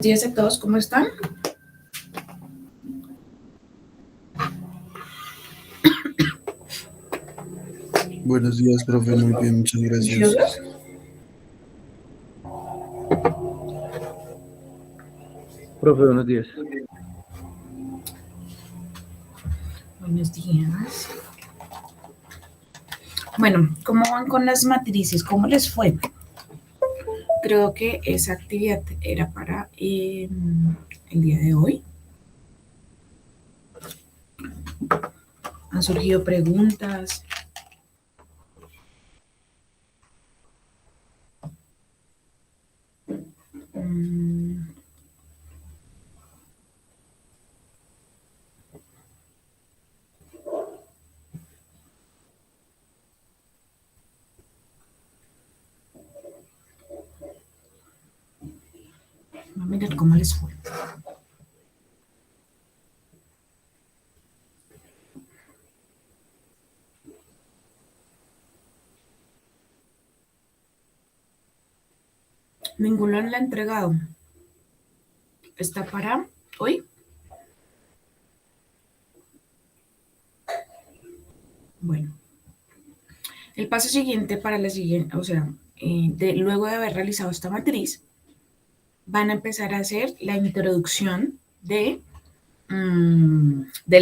Días a todos, ¿cómo están? Buenos días, profe. Muy bien, muchas gracias. ¿Juiciosos? Profe, buenos días. Buenos días. Bueno, ¿cómo van con las matrices? ¿Cómo les fue? Creo que esa actividad era para el día de hoy. Han surgido preguntas. Vamos a mirar cómo les fue. Ninguno la ha entregado. ¿Está para hoy? Bueno. El paso siguiente para la siguiente, o sea, luego de haber realizado esta matriz, van a empezar a hacer la introducción del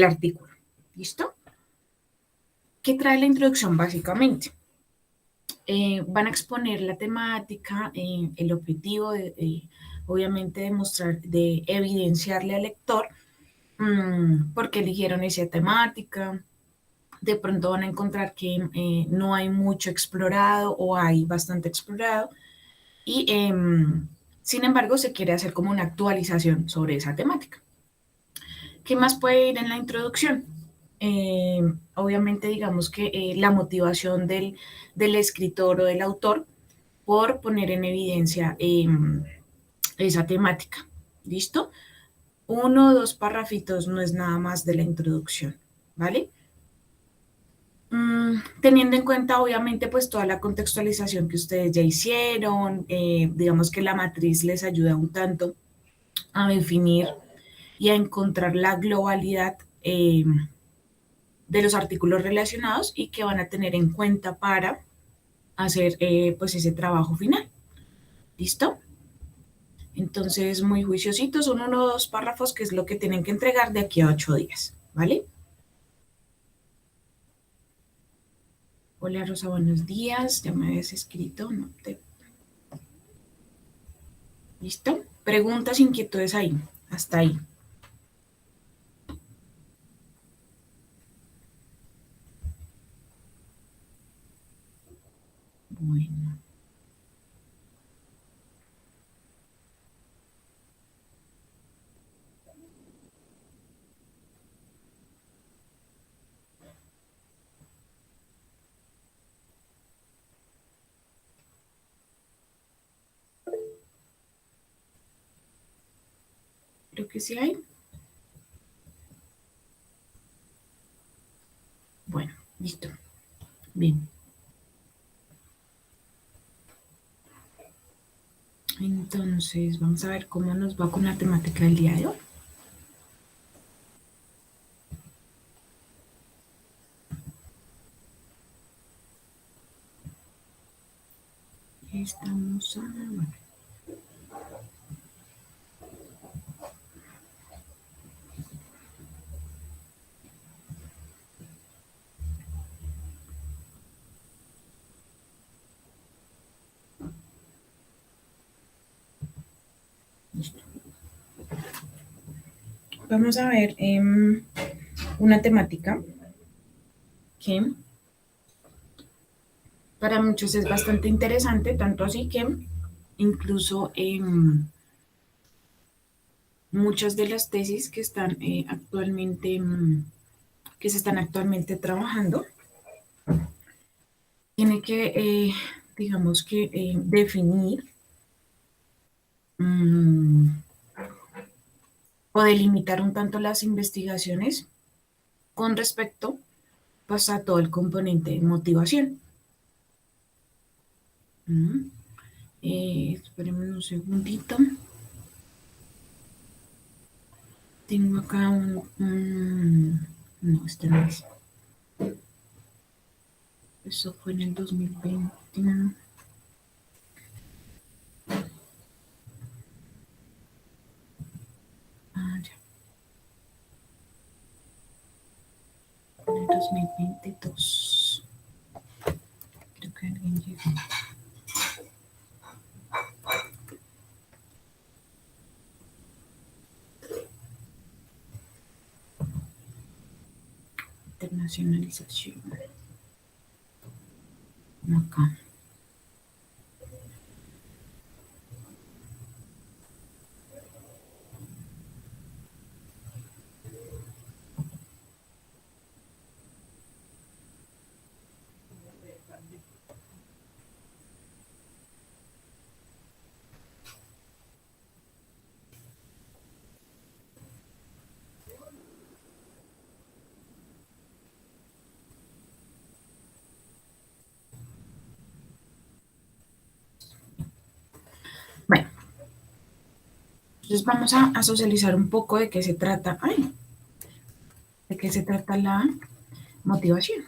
artículo. ¿Listo? ¿Qué trae la introducción básicamente? Van a exponer la temática, el objetivo obviamente de evidenciarle al lector por qué eligieron esa temática. De pronto van a encontrar que no hay mucho explorado o hay bastante explorado y sin embargo se quiere hacer como una actualización sobre esa temática. ¿Qué más puede ir en la introducción? Obviamente digamos que la motivación del escritor o del autor por poner en evidencia esa temática. ¿Listo? 1 o 2 párrafitos no es nada más de la introducción, ¿vale? Teniendo en cuenta obviamente pues toda la contextualización que ustedes ya hicieron, digamos que la matriz les ayuda un tanto a definir y a encontrar la globalidad de los artículos relacionados y que van a tener en cuenta para hacer pues ese trabajo final. ¿Listo? Entonces, muy juiciositos, son 1 o 2 párrafos que es lo que tienen que entregar de aquí a 8 días, ¿vale? Hola Rosa, buenos días, ya me habías escrito, no te... ¿Listo? Preguntas, inquietudes ahí, hasta ahí. Bueno. Creo que sí hay. Bueno, listo. Bien. Entonces, vamos a ver cómo nos va con la temática del día de hoy. Estamos a... Bueno. Listo. Vamos a ver una temática que para muchos es bastante interesante, tanto así que incluso muchas de las tesis que están actualmente, que se están actualmente trabajando, tiene que, digamos que, definir o delimitar un tanto las investigaciones con respecto pues, a todo el componente de motivación. Espérenme un segundito. Tengo acá no, este no es. Eso fue en el 2020. Ah, ya. En el 2022. Creo que alguien llegó. Internacionalización. Acá. Bueno, entonces vamos a socializar un poco de qué se trata. Ay, de qué se trata la motivación.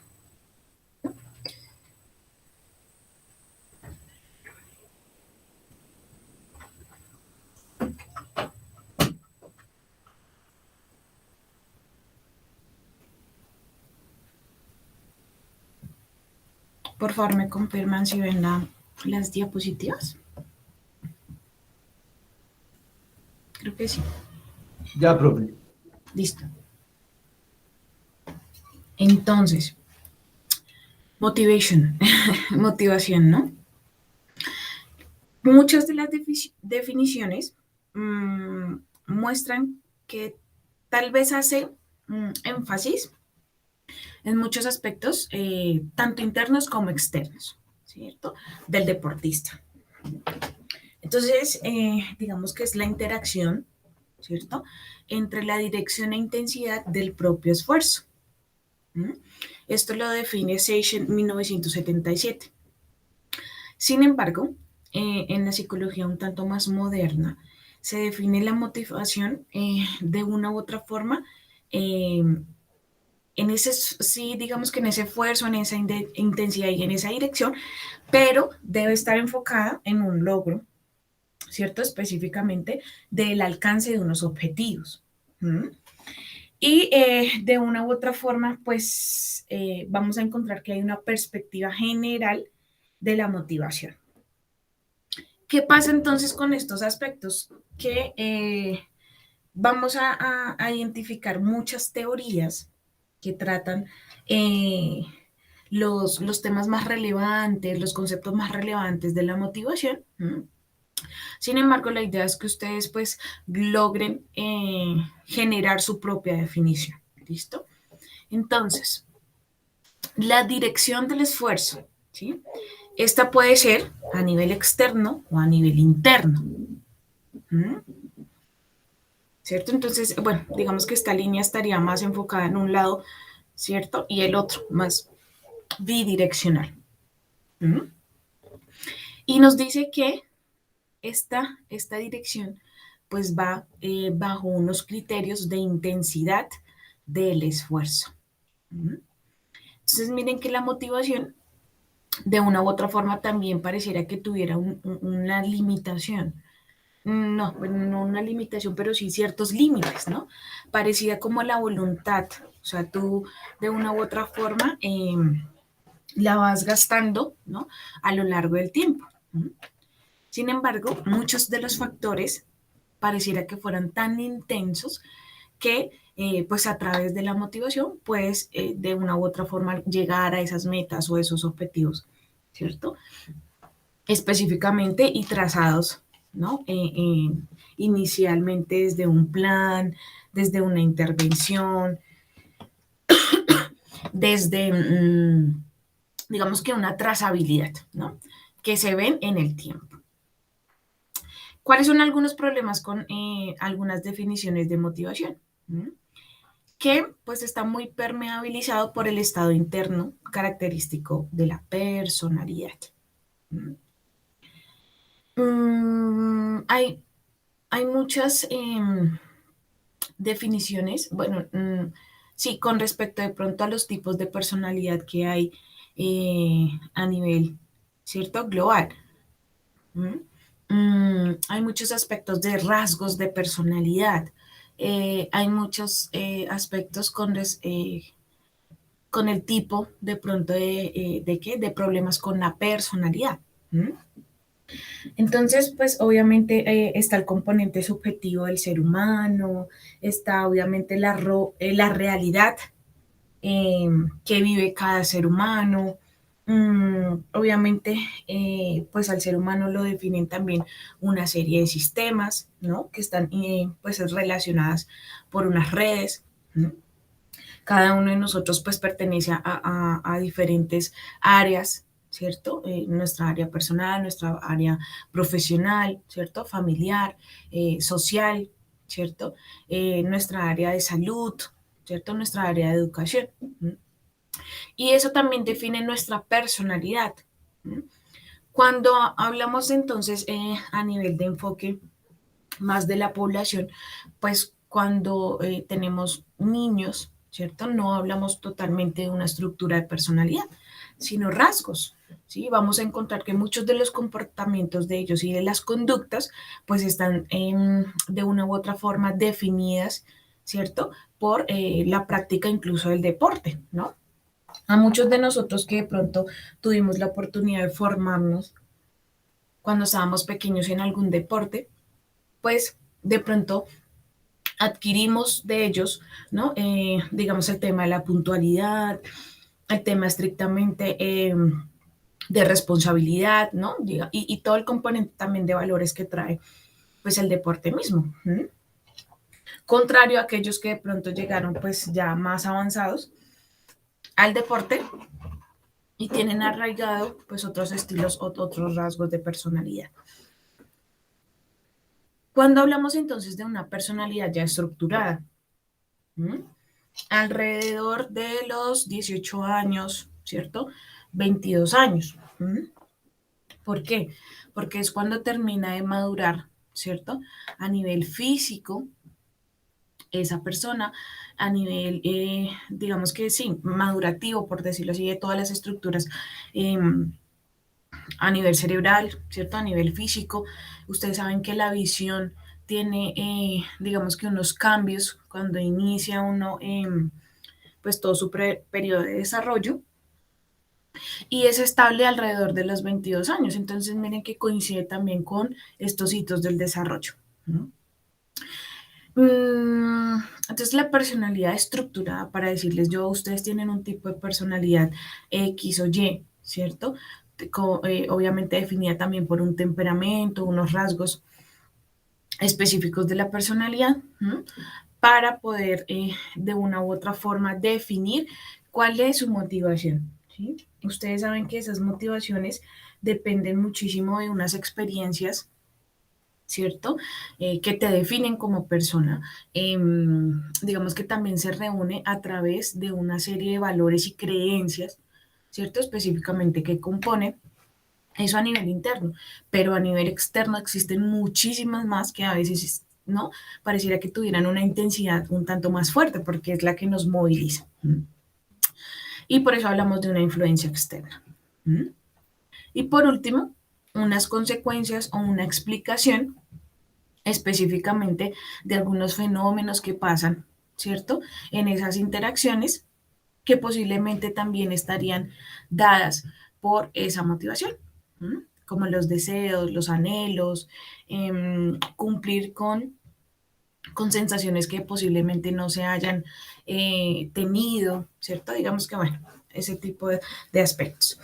Por favor, me confirman si ven las diapositivas. Creo que sí. Ya, profe. Listo. Entonces, motivation, motivación, ¿no? Muchas de las definiciones muestran que tal vez hace énfasis en muchos aspectos, tanto internos como externos, ¿cierto? Del deportista. Entonces, digamos que es la interacción, ¿cierto? Entre la dirección e intensidad del propio esfuerzo. ¿Mm? Esto lo define Seychen en 1977. Sin embargo, en la psicología un tanto más moderna, se define la motivación de una u otra forma eh, en ese, sí, digamos que en ese esfuerzo, en esa intensidad y en esa dirección, pero debe estar enfocada en un logro, ¿cierto? Específicamente del alcance de unos objetivos. ¿Mm? Y de una u otra forma, pues vamos a encontrar que hay una perspectiva general de la motivación. ¿Qué pasa entonces con estos aspectos? Que vamos a identificar muchas teorías que tratan los temas más relevantes, los conceptos más relevantes de la motivación. ¿Mm? Sin embargo, la idea es que ustedes pues logren generar su propia definición. ¿Listo? Entonces, la dirección del esfuerzo, ¿sí? Esta puede ser a nivel externo o a nivel interno. ¿Mm? ¿Cierto? Entonces, bueno, digamos que esta línea estaría más enfocada en un lado, ¿cierto? Y el otro más bidireccional. ¿Mm? Y nos dice que esta dirección pues va bajo unos criterios de intensidad del esfuerzo. ¿Mm? Entonces miren que la motivación de una u otra forma también pareciera que tuviera una limitación. No, bueno, no una limitación, pero sí ciertos límites, ¿no? Parecida como la voluntad. O sea, tú de una u otra forma la vas gastando, ¿no? A lo largo del tiempo. ¿Mm? Sin embargo, muchos de los factores pareciera que fueran tan intensos que pues a través de la motivación puedes de una u otra forma llegar a esas metas o esos objetivos, ¿cierto? Específicamente y trazados, ¿no? Inicialmente desde un plan, desde una intervención, desde, digamos que una trazabilidad, ¿no? Que se ven en el tiempo. ¿Cuáles son algunos problemas con algunas definiciones de motivación? ¿Mm? Que pues está muy permeabilizado por el estado interno característico de la personalidad. ¿Mm? Hay muchas definiciones, bueno, sí, con respecto de pronto a los tipos de personalidad que hay a nivel, ¿cierto? Global. ¿Mm? Hay muchos aspectos de rasgos de personalidad. Hay muchos aspectos con el tipo de pronto ¿de qué? De problemas con la personalidad. ¿Mm? Entonces, pues obviamente está el componente subjetivo del ser humano, está obviamente la realidad que vive cada ser humano. Obviamente, pues al ser humano lo definen también una serie de sistemas, ¿no? Que están pues relacionadas por unas redes. ¿No? Cada uno de nosotros pues pertenece a diferentes áreas, ¿cierto? Nuestra área personal, nuestra área profesional, ¿cierto? Familiar, social, ¿cierto? Nuestra área de salud, ¿cierto? Nuestra área de educación. ¿Mm? Y eso también define nuestra personalidad. ¿Mm? Cuando hablamos entonces a nivel de enfoque más de la población, pues cuando tenemos niños, ¿cierto? No hablamos totalmente de una estructura de personalidad, sino rasgos, ¿sí? Vamos a encontrar que muchos de los comportamientos de ellos y de las conductas, pues están de una u otra forma definidas, ¿cierto? Por la práctica incluso del deporte, ¿no? A muchos de nosotros que de pronto tuvimos la oportunidad de formarnos cuando estábamos pequeños en algún deporte, pues de pronto adquirimos de ellos, ¿no? Digamos el tema de la puntualidad, el tema estrictamente de responsabilidad, ¿no? Y todo el componente también de valores que trae, pues el deporte mismo. ¿Mm? Contrario a aquellos que de pronto llegaron pues ya más avanzados al deporte y tienen arraigado pues otros estilos, otros rasgos de personalidad. Cuando hablamos entonces de una personalidad ya estructurada, ¿m? Alrededor de los 18 años, ¿cierto? 22 años. ¿M? ¿Por qué? Porque es cuando termina de madurar, ¿cierto? A nivel físico, esa persona, a nivel, digamos que sí, madurativo, por decirlo así, de todas las estructuras. Eh, a nivel cerebral, ¿cierto? A nivel físico. Ustedes saben que la visión tiene, digamos que unos cambios cuando inicia uno, pues todo su periodo de desarrollo y es estable alrededor de los 22 años. Entonces, miren que coincide también con estos hitos del desarrollo. ¿No? Entonces, la personalidad estructurada, para decirles yo, ustedes tienen un tipo de personalidad X o Y, ¿cierto? Obviamente definida también por un temperamento, unos rasgos específicos de la personalidad, ¿m? Para poder de una u otra forma definir cuál es su motivación. ¿Sí? Ustedes saben que esas motivaciones dependen muchísimo de unas experiencias, ¿cierto? Que te definen como persona. Digamos que también se reúne a través de una serie de valores y creencias, ¿cierto? Específicamente que compone eso a nivel interno, pero a nivel externo existen muchísimas más que a veces, ¿no? Pareciera que tuvieran una intensidad un tanto más fuerte porque es la que nos moviliza. Y por eso hablamos de una influencia externa. Y por último, unas consecuencias o una explicación específicamente de algunos fenómenos que pasan, ¿cierto? En esas interacciones que posiblemente también estarían dadas por esa motivación, ¿m? Como los deseos, los anhelos, cumplir con sensaciones que posiblemente no se hayan tenido, ¿cierto? Digamos que, bueno, ese tipo de aspectos.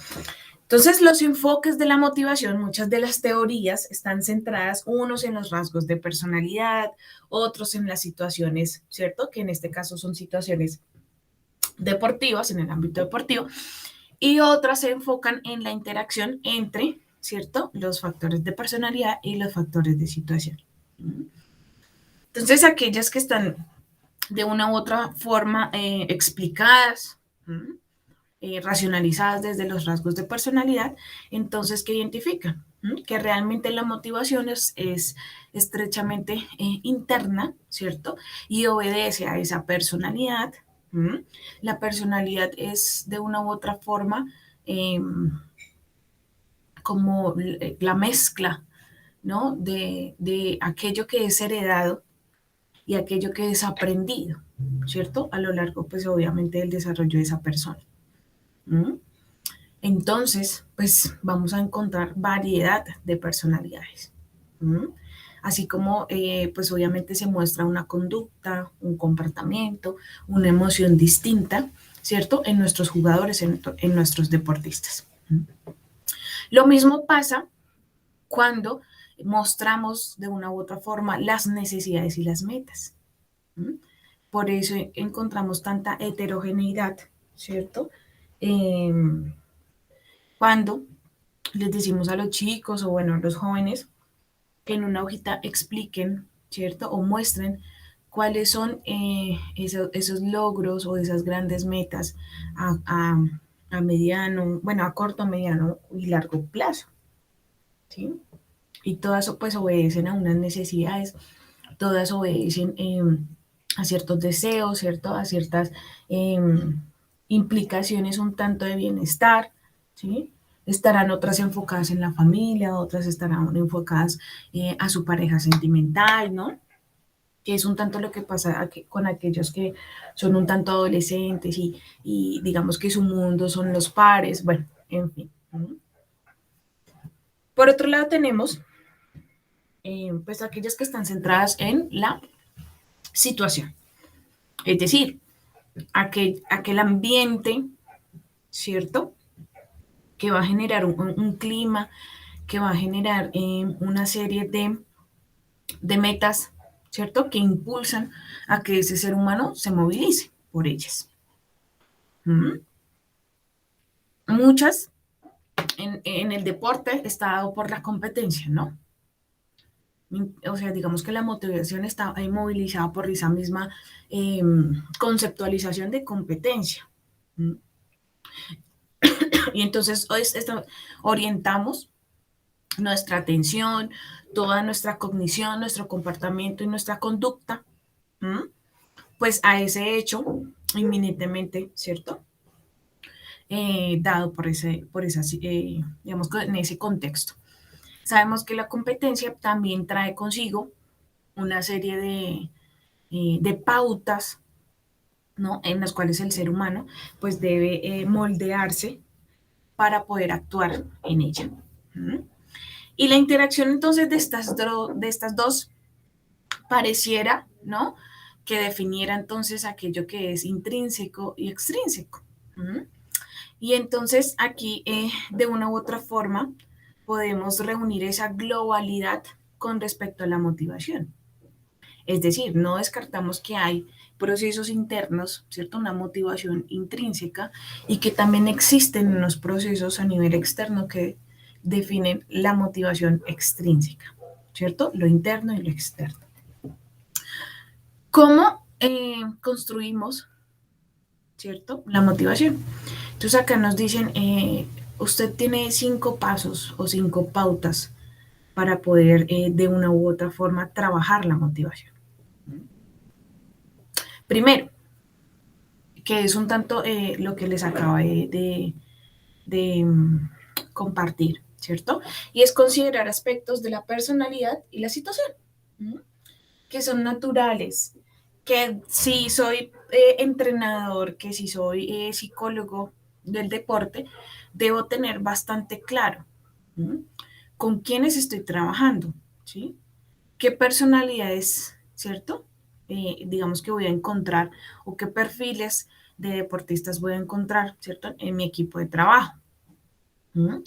Entonces, los enfoques de la motivación, muchas de las teorías están centradas unos en los rasgos de personalidad, otros en las situaciones, ¿cierto? Que en este caso son situaciones deportivas, en el ámbito deportivo, y otras se enfocan en la interacción entre, ¿cierto? Los factores de personalidad y los factores de situación. Entonces, aquellas que están de una u otra forma explicadas, racionalizadas desde los rasgos de personalidad, entonces, ¿qué identifican? que realmente la motivación es estrechamente interna, ¿cierto? Y obedece a esa personalidad. La personalidad es de una u otra forma eh, como la mezcla, ¿no? De aquello que es heredado y aquello que es aprendido, ¿cierto? A lo largo, pues obviamente, del desarrollo de esa persona. ¿Mm? Entonces, pues vamos a encontrar variedad de personalidades. ¿Mm? Así como, pues obviamente se muestra una conducta, un comportamiento, una emoción distinta, ¿cierto? En nuestros jugadores, en nuestros deportistas. ¿Mm? Lo mismo pasa cuando mostramos de una u otra forma las necesidades y las metas. ¿Mm? Por eso encontramos tanta heterogeneidad, ¿cierto? Eh, cuando les decimos a los chicos o bueno, a los jóvenes que en una hojita expliquen, ¿cierto? O muestren cuáles son esos logros o esas grandes metas a, a, a mediano, bueno, a corto, mediano y largo plazo, ¿sí? Y todas pues obedecen a unas necesidades, todas obedecen a ciertos deseos, ¿cierto? A ciertas eh, implicaciones un tanto de bienestar, ¿sí? Estarán otras enfocadas en la familia, otras estarán enfocadas a su pareja sentimental, ¿no? Que es un tanto lo que pasa con aquellos que son un tanto adolescentes y digamos que su mundo son los pares, bueno, en fin. Por otro lado tenemos pues aquellas que están centradas en la situación, es decir, aquel ambiente, ¿cierto? Que va a generar un clima, que va a generar una serie de metas, ¿cierto? Que impulsan a que ese ser humano se movilice por ellas. ¿Mm? Muchas en el deporte está dado por la competencia, ¿no? O sea, digamos que la motivación está ahí movilizada por esa misma conceptualización de competencia. ¿Mm? Y entonces orientamos nuestra atención, toda nuestra cognición, nuestro comportamiento y nuestra conducta, ¿m? Pues a ese hecho inminentemente, ¿cierto? Dado por esa, digamos, en ese contexto. Sabemos que la competencia también trae consigo una serie de pautas, ¿no? En las cuales el ser humano pues debe moldearse para poder actuar en ella. ¿Mm? Y la interacción entonces de estas dos pareciera, ¿no? Que definiera entonces aquello que es intrínseco y extrínseco. ¿Mm? Y entonces aquí, de una u otra forma, podemos reunir esa globalidad con respecto a la motivación. Es decir, no descartamos que hay procesos internos, ¿cierto? Una motivación intrínseca y que también existen unos procesos a nivel externo que definen la motivación extrínseca, ¿cierto? Lo interno y lo externo. ¿Cómo construimos, ¿cierto? La motivación. Entonces acá nos dicen, usted tiene 5 pasos o 5 pautas para poder de una u otra forma trabajar la motivación. Primero, que es un tanto lo que les acabo de compartir, ¿cierto? Y es considerar aspectos de la personalidad y la situación, ¿m? Que son naturales, que si soy entrenador, que si soy psicólogo del deporte, debo tener bastante claro, ¿m? Con quiénes estoy trabajando, ¿sí? ¿Qué personalidades, cierto? Digamos que voy a encontrar o qué perfiles de deportistas voy a encontrar, ¿cierto? En mi equipo de trabajo. ¿Mm?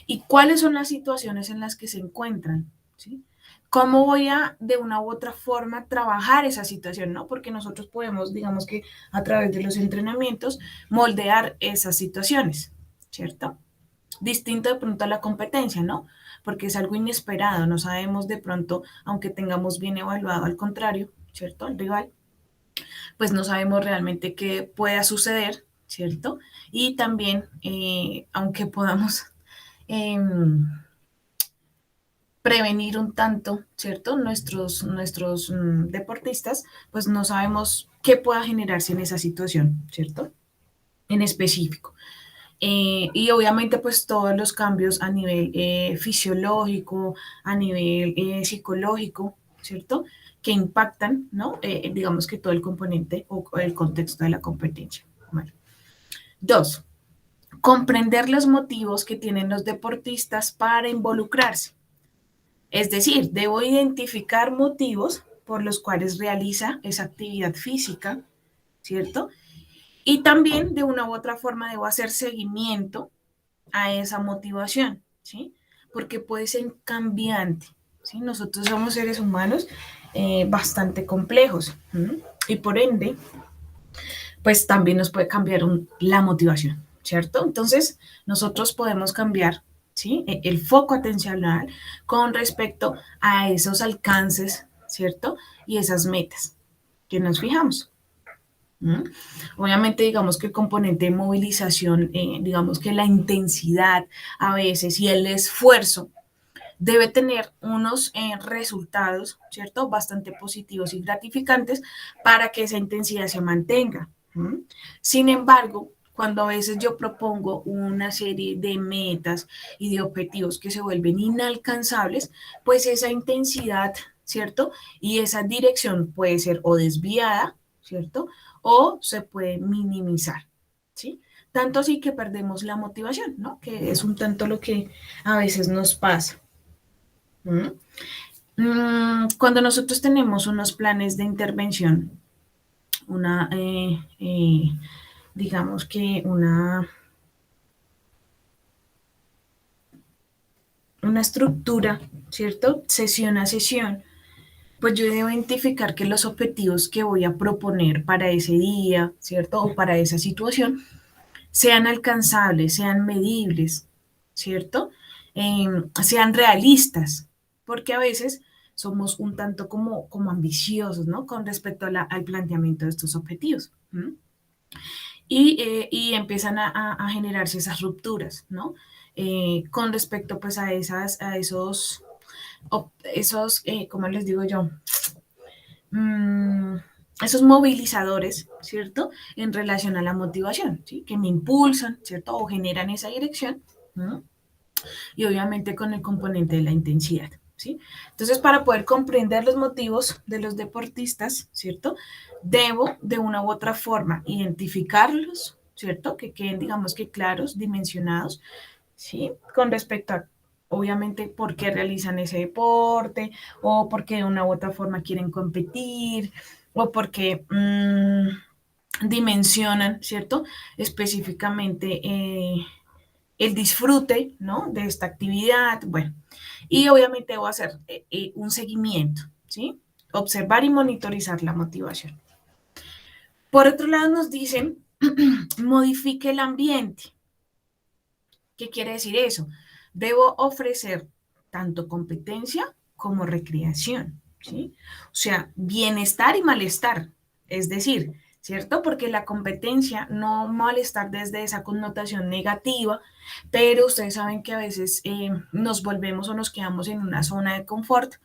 ¿Y cuáles son las situaciones en las que se encuentran? ¿Sí? ¿Cómo voy a, de una u otra forma, trabajar esa situación? ¿No? Porque nosotros podemos, digamos que a través de los entrenamientos, moldear esas situaciones, ¿cierto? Distinto de pronto a la competencia, ¿no? Porque es algo inesperado, no sabemos de pronto, aunque tengamos bien evaluado al contrario, ¿cierto? Al rival, pues no sabemos realmente qué pueda suceder, ¿cierto? Y también, aunque podamos eh, prevenir un tanto, ¿cierto? Nuestros deportistas, pues no sabemos qué pueda generarse en esa situación, ¿cierto? En específico. Y obviamente pues todos los cambios a nivel fisiológico, a nivel psicológico, ¿cierto? Que impactan, ¿no? Digamos que todo el componente o el contexto de la competencia. Bueno. Dos, comprender los motivos que tienen los deportistas para involucrarse. Es decir, debo identificar motivos por los cuales realiza esa actividad física, ¿cierto? Y también de una u otra forma debo hacer seguimiento a esa motivación, ¿sí? Porque puede ser cambiante, ¿sí? Nosotros somos seres humanos bastante complejos, ¿sí? Y por ende, pues también nos puede cambiar la motivación, ¿cierto? Entonces, nosotros podemos cambiar, ¿sí? El foco atencional con respecto a esos alcances, ¿cierto? Y esas metas que nos fijamos. ¿Mm? Obviamente, digamos que el componente de movilización, digamos que la intensidad a veces y el esfuerzo debe tener unos resultados, ¿cierto? Bastante positivos y gratificantes para que esa intensidad se mantenga. ¿Mm? Sin embargo, cuando a veces yo propongo una serie de metas y de objetivos que se vuelven inalcanzables, pues esa intensidad, ¿cierto? Y esa dirección puede ser o desviada, ¿cierto? O se puede minimizar, ¿sí? Tanto así que perdemos la motivación, ¿no? Que es un tanto lo que a veces nos pasa. ¿Mm? Cuando nosotros tenemos unos planes de intervención, una, digamos que una estructura, ¿cierto? Sesión a sesión, pues yo debo identificar que los objetivos que voy a proponer para ese día, ¿cierto? O para esa situación, sean alcanzables, sean medibles, ¿cierto? Sean realistas, porque a veces somos un tanto como ambiciosos, ¿no? Con respecto al planteamiento de estos objetivos. ¿Mm? Y empiezan a generarse esas rupturas, ¿no? Con respecto pues a esos, ¿cómo les digo yo? Mm, esos movilizadores, ¿cierto? En relación a la motivación, ¿sí? Que me impulsan, ¿cierto? O generan esa dirección, ¿no? Y obviamente con el componente de la intensidad, ¿sí? Entonces, para poder comprender los motivos de los deportistas, ¿cierto? Debo de una u otra forma identificarlos, ¿cierto? Que queden, digamos que claros, dimensionados, ¿sí? Con respecto a, obviamente, por qué realizan ese deporte, o por qué de una u otra forma quieren competir, o porque dimensionan, ¿cierto? Específicamente el disfrute, ¿no? De esta actividad, bueno, y obviamente debo hacer un seguimiento, ¿sí? Observar y monitorizar la motivación. Por otro lado, nos dicen, modifique el ambiente. ¿Qué quiere decir eso? Debo ofrecer tanto competencia como recreación, ¿sí? O sea, bienestar y malestar. Es decir, ¿cierto? Porque la competencia, no malestar desde esa connotación negativa, pero ustedes saben que a veces nos volvemos o nos quedamos en una zona de confort,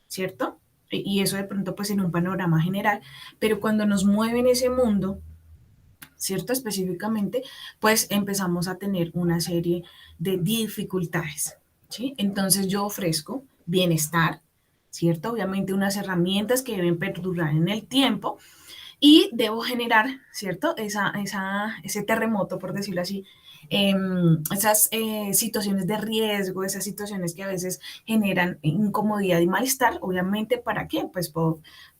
¿cierto? Y eso de pronto pues en un panorama general, pero cuando nos mueve en ese mundo, ¿cierto? Específicamente, pues empezamos a tener una serie de dificultades, ¿sí? Entonces yo ofrezco bienestar, ¿cierto? Obviamente unas herramientas que deben perdurar en el tiempo y debo generar, ¿cierto? Ese terremoto, por decirlo así, esas situaciones de riesgo, esas situaciones que a veces generan incomodidad y malestar, obviamente, ¿para qué? Pues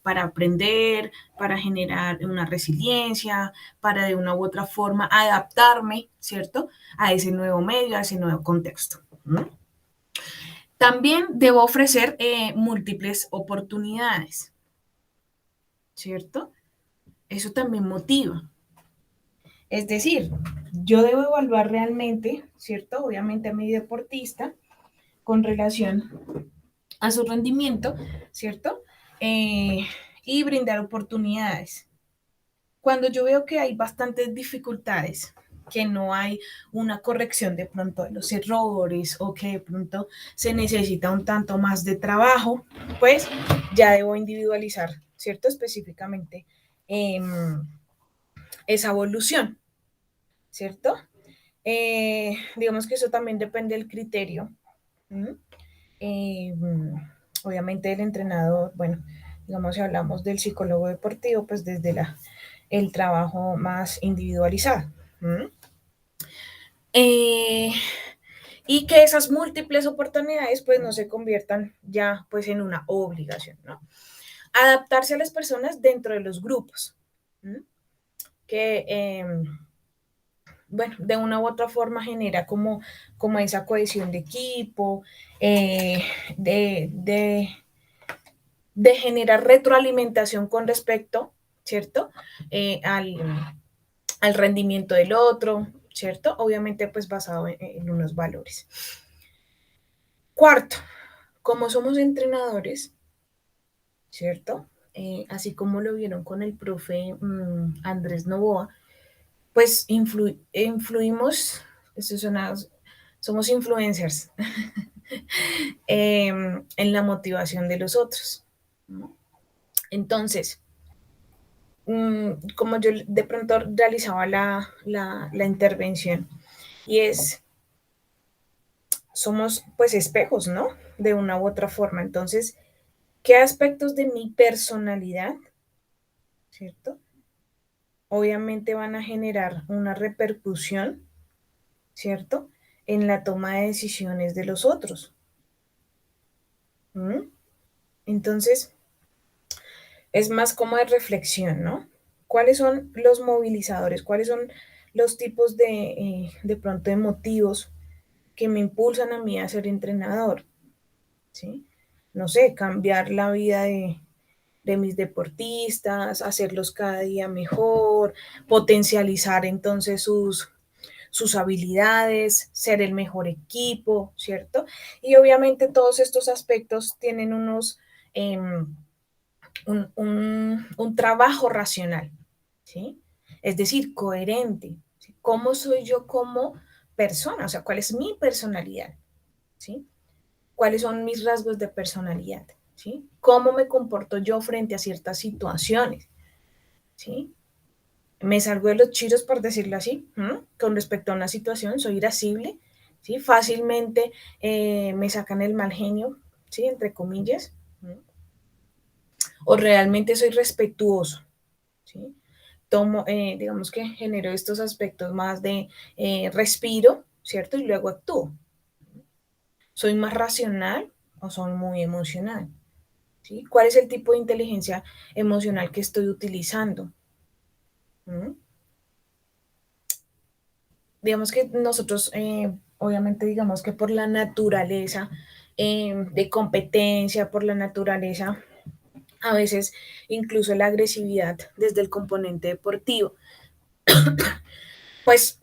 para aprender, para generar una resiliencia, para de una u otra forma adaptarme, ¿cierto? A ese nuevo medio, a ese nuevo contexto. ¿No? También debo ofrecer múltiples oportunidades, ¿cierto? Eso también motiva. Es decir, yo debo evaluar realmente, ¿cierto? Obviamente a mi deportista con relación a su rendimiento, ¿cierto? Eh, y brindar oportunidades. Cuando yo veo que hay bastantes dificultades, que no hay una corrección de pronto de los errores o que de pronto se necesita un tanto más de trabajo, pues ya debo individualizar, ¿cierto? Específicamente esa evolución, ¿cierto? Digamos que eso también depende del criterio. ¿Mm? Eh, Obviamente el entrenador, bueno, digamos si hablamos del psicólogo deportivo, pues desde el trabajo más individualizado. ¿Mm? Eh, y que esas múltiples oportunidades pues no se conviertan ya pues en una obligación, ¿no? Adaptarse a las personas dentro de los grupos, ¿Mm? Que bueno, de una u otra forma genera como esa cohesión de equipo, eh, de, de, de generar retroalimentación con respecto, ¿cierto? Al rendimiento del otro, ¿cierto? Obviamente pues basado en unos valores. Cuarto, como somos entrenadores, ¿cierto? Así como lo vieron con el profe Andrés Novoa, pues influimos, esto suena, somos influencers en la motivación de los otros, ¿no? Entonces, como yo de pronto realizaba la intervención, y es, somos pues espejos, ¿no? De una u otra forma. Entonces, ¿qué aspectos de mi personalidad, ¿cierto? Obviamente van a generar una repercusión, ¿cierto? En la toma de decisiones de los otros. ¿Mm? Entonces, es más como de reflexión, ¿no? ¿Cuáles son los movilizadores? ¿Cuáles son los tipos de pronto de motivos que me impulsan a mí a ser entrenador? ¿Sí? No sé, cambiar la vida de mis deportistas, hacerlos cada día mejor, potencializar entonces sus habilidades, ser el mejor equipo, ¿cierto? Y obviamente todos estos aspectos tienen un trabajo racional, ¿sí? Es decir, coherente. ¿Sí? ¿Cómo soy yo como persona? O sea, ¿cuál es mi personalidad? ¿Sí? ¿Cuáles son mis rasgos de personalidad? ¿Sí? ¿Cómo me comporto yo frente a ciertas situaciones? ¿Sí? Me salgo de los chiros, por decirlo así, con respecto a una situación, soy irascible, ¿sí? Fácilmente me sacan el mal genio, ¿sí? Entre comillas, o realmente soy respetuoso, ¿sí? Tomo, digamos que genero estos aspectos más de respiro, ¿cierto? Y luego actúo. ¿Soy más racional o soy muy emocional? ¿Sí? ¿Cuál es el tipo de inteligencia emocional que estoy utilizando? ¿Mm? Digamos que nosotros, obviamente, digamos que por la naturaleza de competencia, por la naturaleza, a veces incluso la agresividad desde el componente deportivo, pues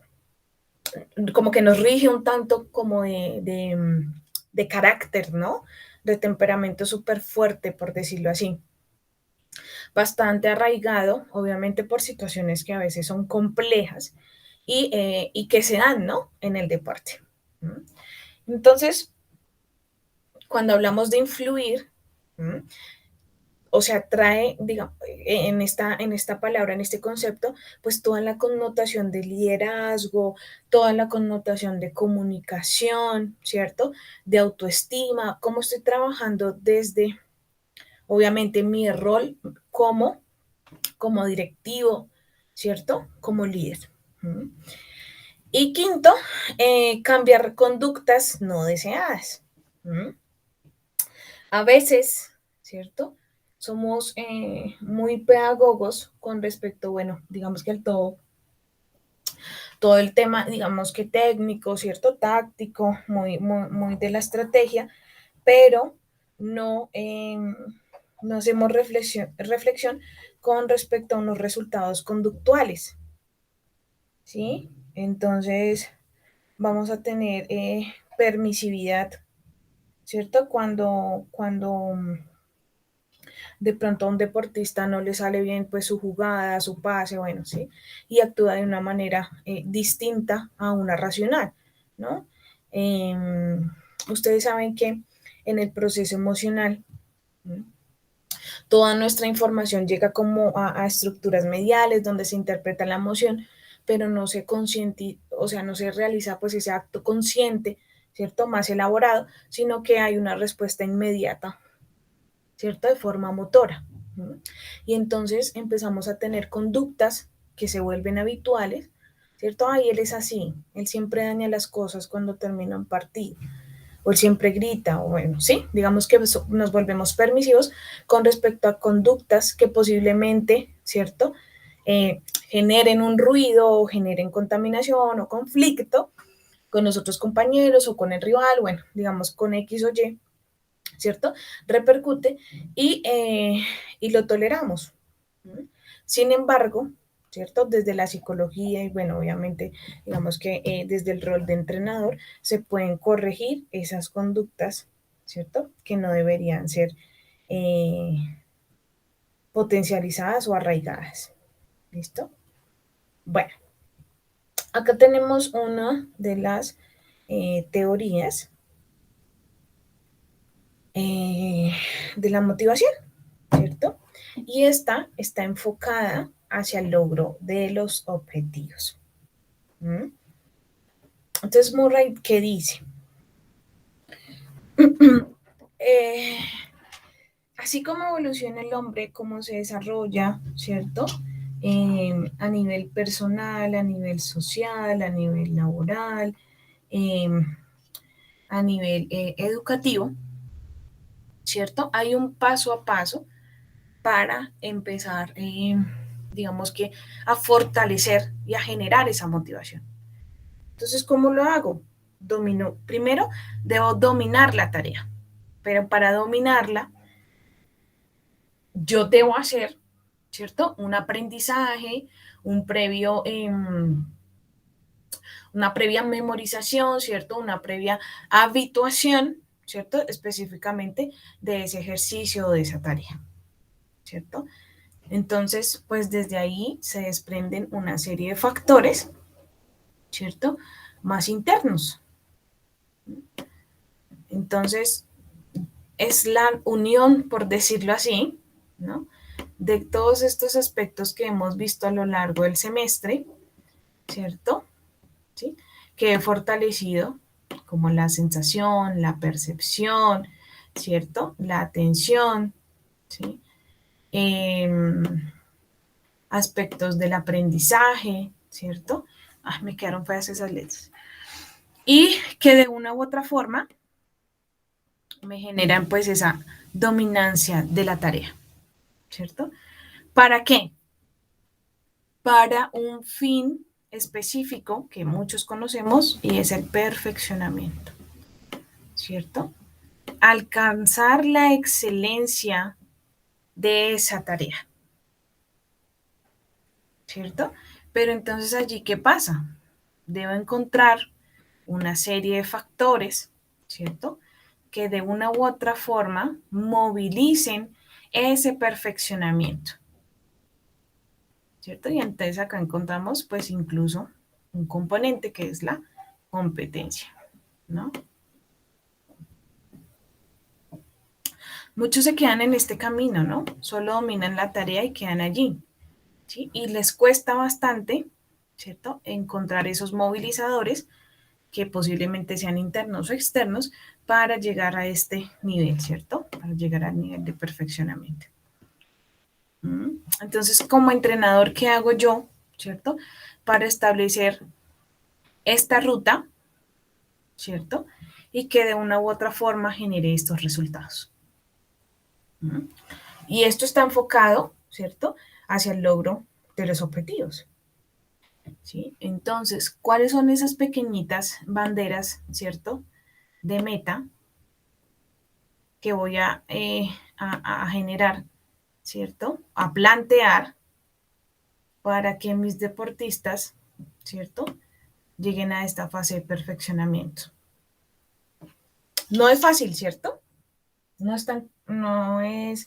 como que nos rige un tanto como de carácter, ¿no? De temperamento súper fuerte, por decirlo así. Bastante arraigado, obviamente por situaciones que a veces son complejas y que se dan, ¿no? En el deporte. ¿Mm? Entonces, cuando hablamos de influir, ¿mm? O sea, trae, digamos, en esta palabra, en este concepto, pues toda la connotación de liderazgo, toda la connotación de comunicación, ¿cierto? De autoestima, cómo estoy trabajando desde, obviamente, mi rol como directivo, ¿cierto? Como líder. ¿Mm? Y quinto, cambiar conductas no deseadas. ¿Mm? A veces, ¿cierto? Somos muy pedagogos con respecto, bueno, digamos que todo el tema, digamos que técnico, ¿cierto? Táctico, muy de la estrategia, pero no, no hacemos reflexión con respecto a unos resultados conductuales, ¿sí? Entonces, vamos a tener permisividad, ¿cierto? Cuando de pronto a un deportista no le sale bien pues su jugada, su pase, bueno, ¿sí? Y actúa de una manera distinta a una racional, ¿no? Ustedes saben que en el proceso emocional, ¿no?, toda nuestra información llega como a estructuras mediales donde se interpreta la emoción, pero no se consciente, o sea, no se realiza pues ese acto consciente, ¿cierto? Más elaborado, sino que hay una respuesta inmediata, ¿cierto? De forma motora. ¿No? Y entonces empezamos a tener conductas que se vuelven habituales, ¿cierto? Ay, él es así, él siempre daña las cosas cuando termina un partido, o él siempre grita, o bueno, sí, digamos que nos volvemos permisivos con respecto a conductas que posiblemente, ¿cierto? Generen un ruido o generen contaminación o conflicto con los otros compañeros o con el rival, bueno, digamos con X o Y, ¿cierto? Repercute y lo toleramos. Sin embargo, ¿cierto? Desde la psicología y bueno, obviamente, digamos que desde el rol de entrenador se pueden corregir esas conductas, ¿cierto? Que no deberían ser eh, potencializadas o arraigadas. ¿Listo? Bueno, acá tenemos una de las teorías de la motivación, ¿cierto? Y esta está enfocada hacia el logro de los objetivos. ¿Mm? Entonces, Murray, ¿qué dice? eh, Así como evoluciona el hombre, cómo se desarrolla, ¿cierto? A nivel personal, a nivel social, a nivel laboral, eh, a nivel educativo, ¿cierto? Hay un paso a paso para empezar, digamos que, a fortalecer y a generar esa motivación. Entonces, ¿cómo lo hago? Primero, debo dominar la tarea, pero para dominarla, yo debo hacer, ¿cierto? Un aprendizaje, un previo, una previa memorización, ¿cierto? Una previa habituación, ¿cierto? Específicamente de ese ejercicio o de esa tarea, ¿cierto? Entonces, pues desde ahí se desprenden una serie de factores, ¿cierto? Más internos. Entonces, es la unión, por decirlo así, ¿no? De todos estos aspectos que hemos visto a lo largo del semestre, ¿cierto? ¿Sí? Que he fortalecido, como la sensación, la percepción, ¿cierto? La atención, ¿sí? Eh, Aspectos del aprendizaje, ¿cierto? Ah, me quedaron feas esas letras. Y que de una u otra forma me generan pues esa dominancia de la tarea, ¿cierto? ¿Para qué? Para un fin específico que muchos conocemos y es el perfeccionamiento, ¿cierto? Alcanzar la excelencia de esa tarea, ¿cierto? Pero entonces allí, ¿qué pasa? Debo encontrar una serie de factores, ¿cierto? Que de una u otra forma movilicen ese perfeccionamiento, ¿cierto? Y entonces acá encontramos pues incluso un componente que es la competencia, ¿no? Muchos se quedan en este camino, ¿no? Solo dominan la tarea y quedan allí, ¿sí? Y les cuesta bastante, ¿cierto? Encontrar esos movilizadores que posiblemente sean internos o externos para llegar a este nivel, ¿cierto? Para llegar al nivel de perfeccionamiento. Entonces, como entrenador, ¿qué hago yo, ¿cierto? Para establecer esta ruta, ¿cierto? Y que de una u otra forma genere estos resultados. Y esto está enfocado, ¿cierto? Hacia el logro de los objetivos. ¿Sí? Entonces, ¿cuáles son esas pequeñitas banderas, ¿cierto? De meta que voy a generar, ¿cierto? A plantear para que mis deportistas, ¿cierto? Lleguen a esta fase de perfeccionamiento. No es fácil, ¿cierto? No es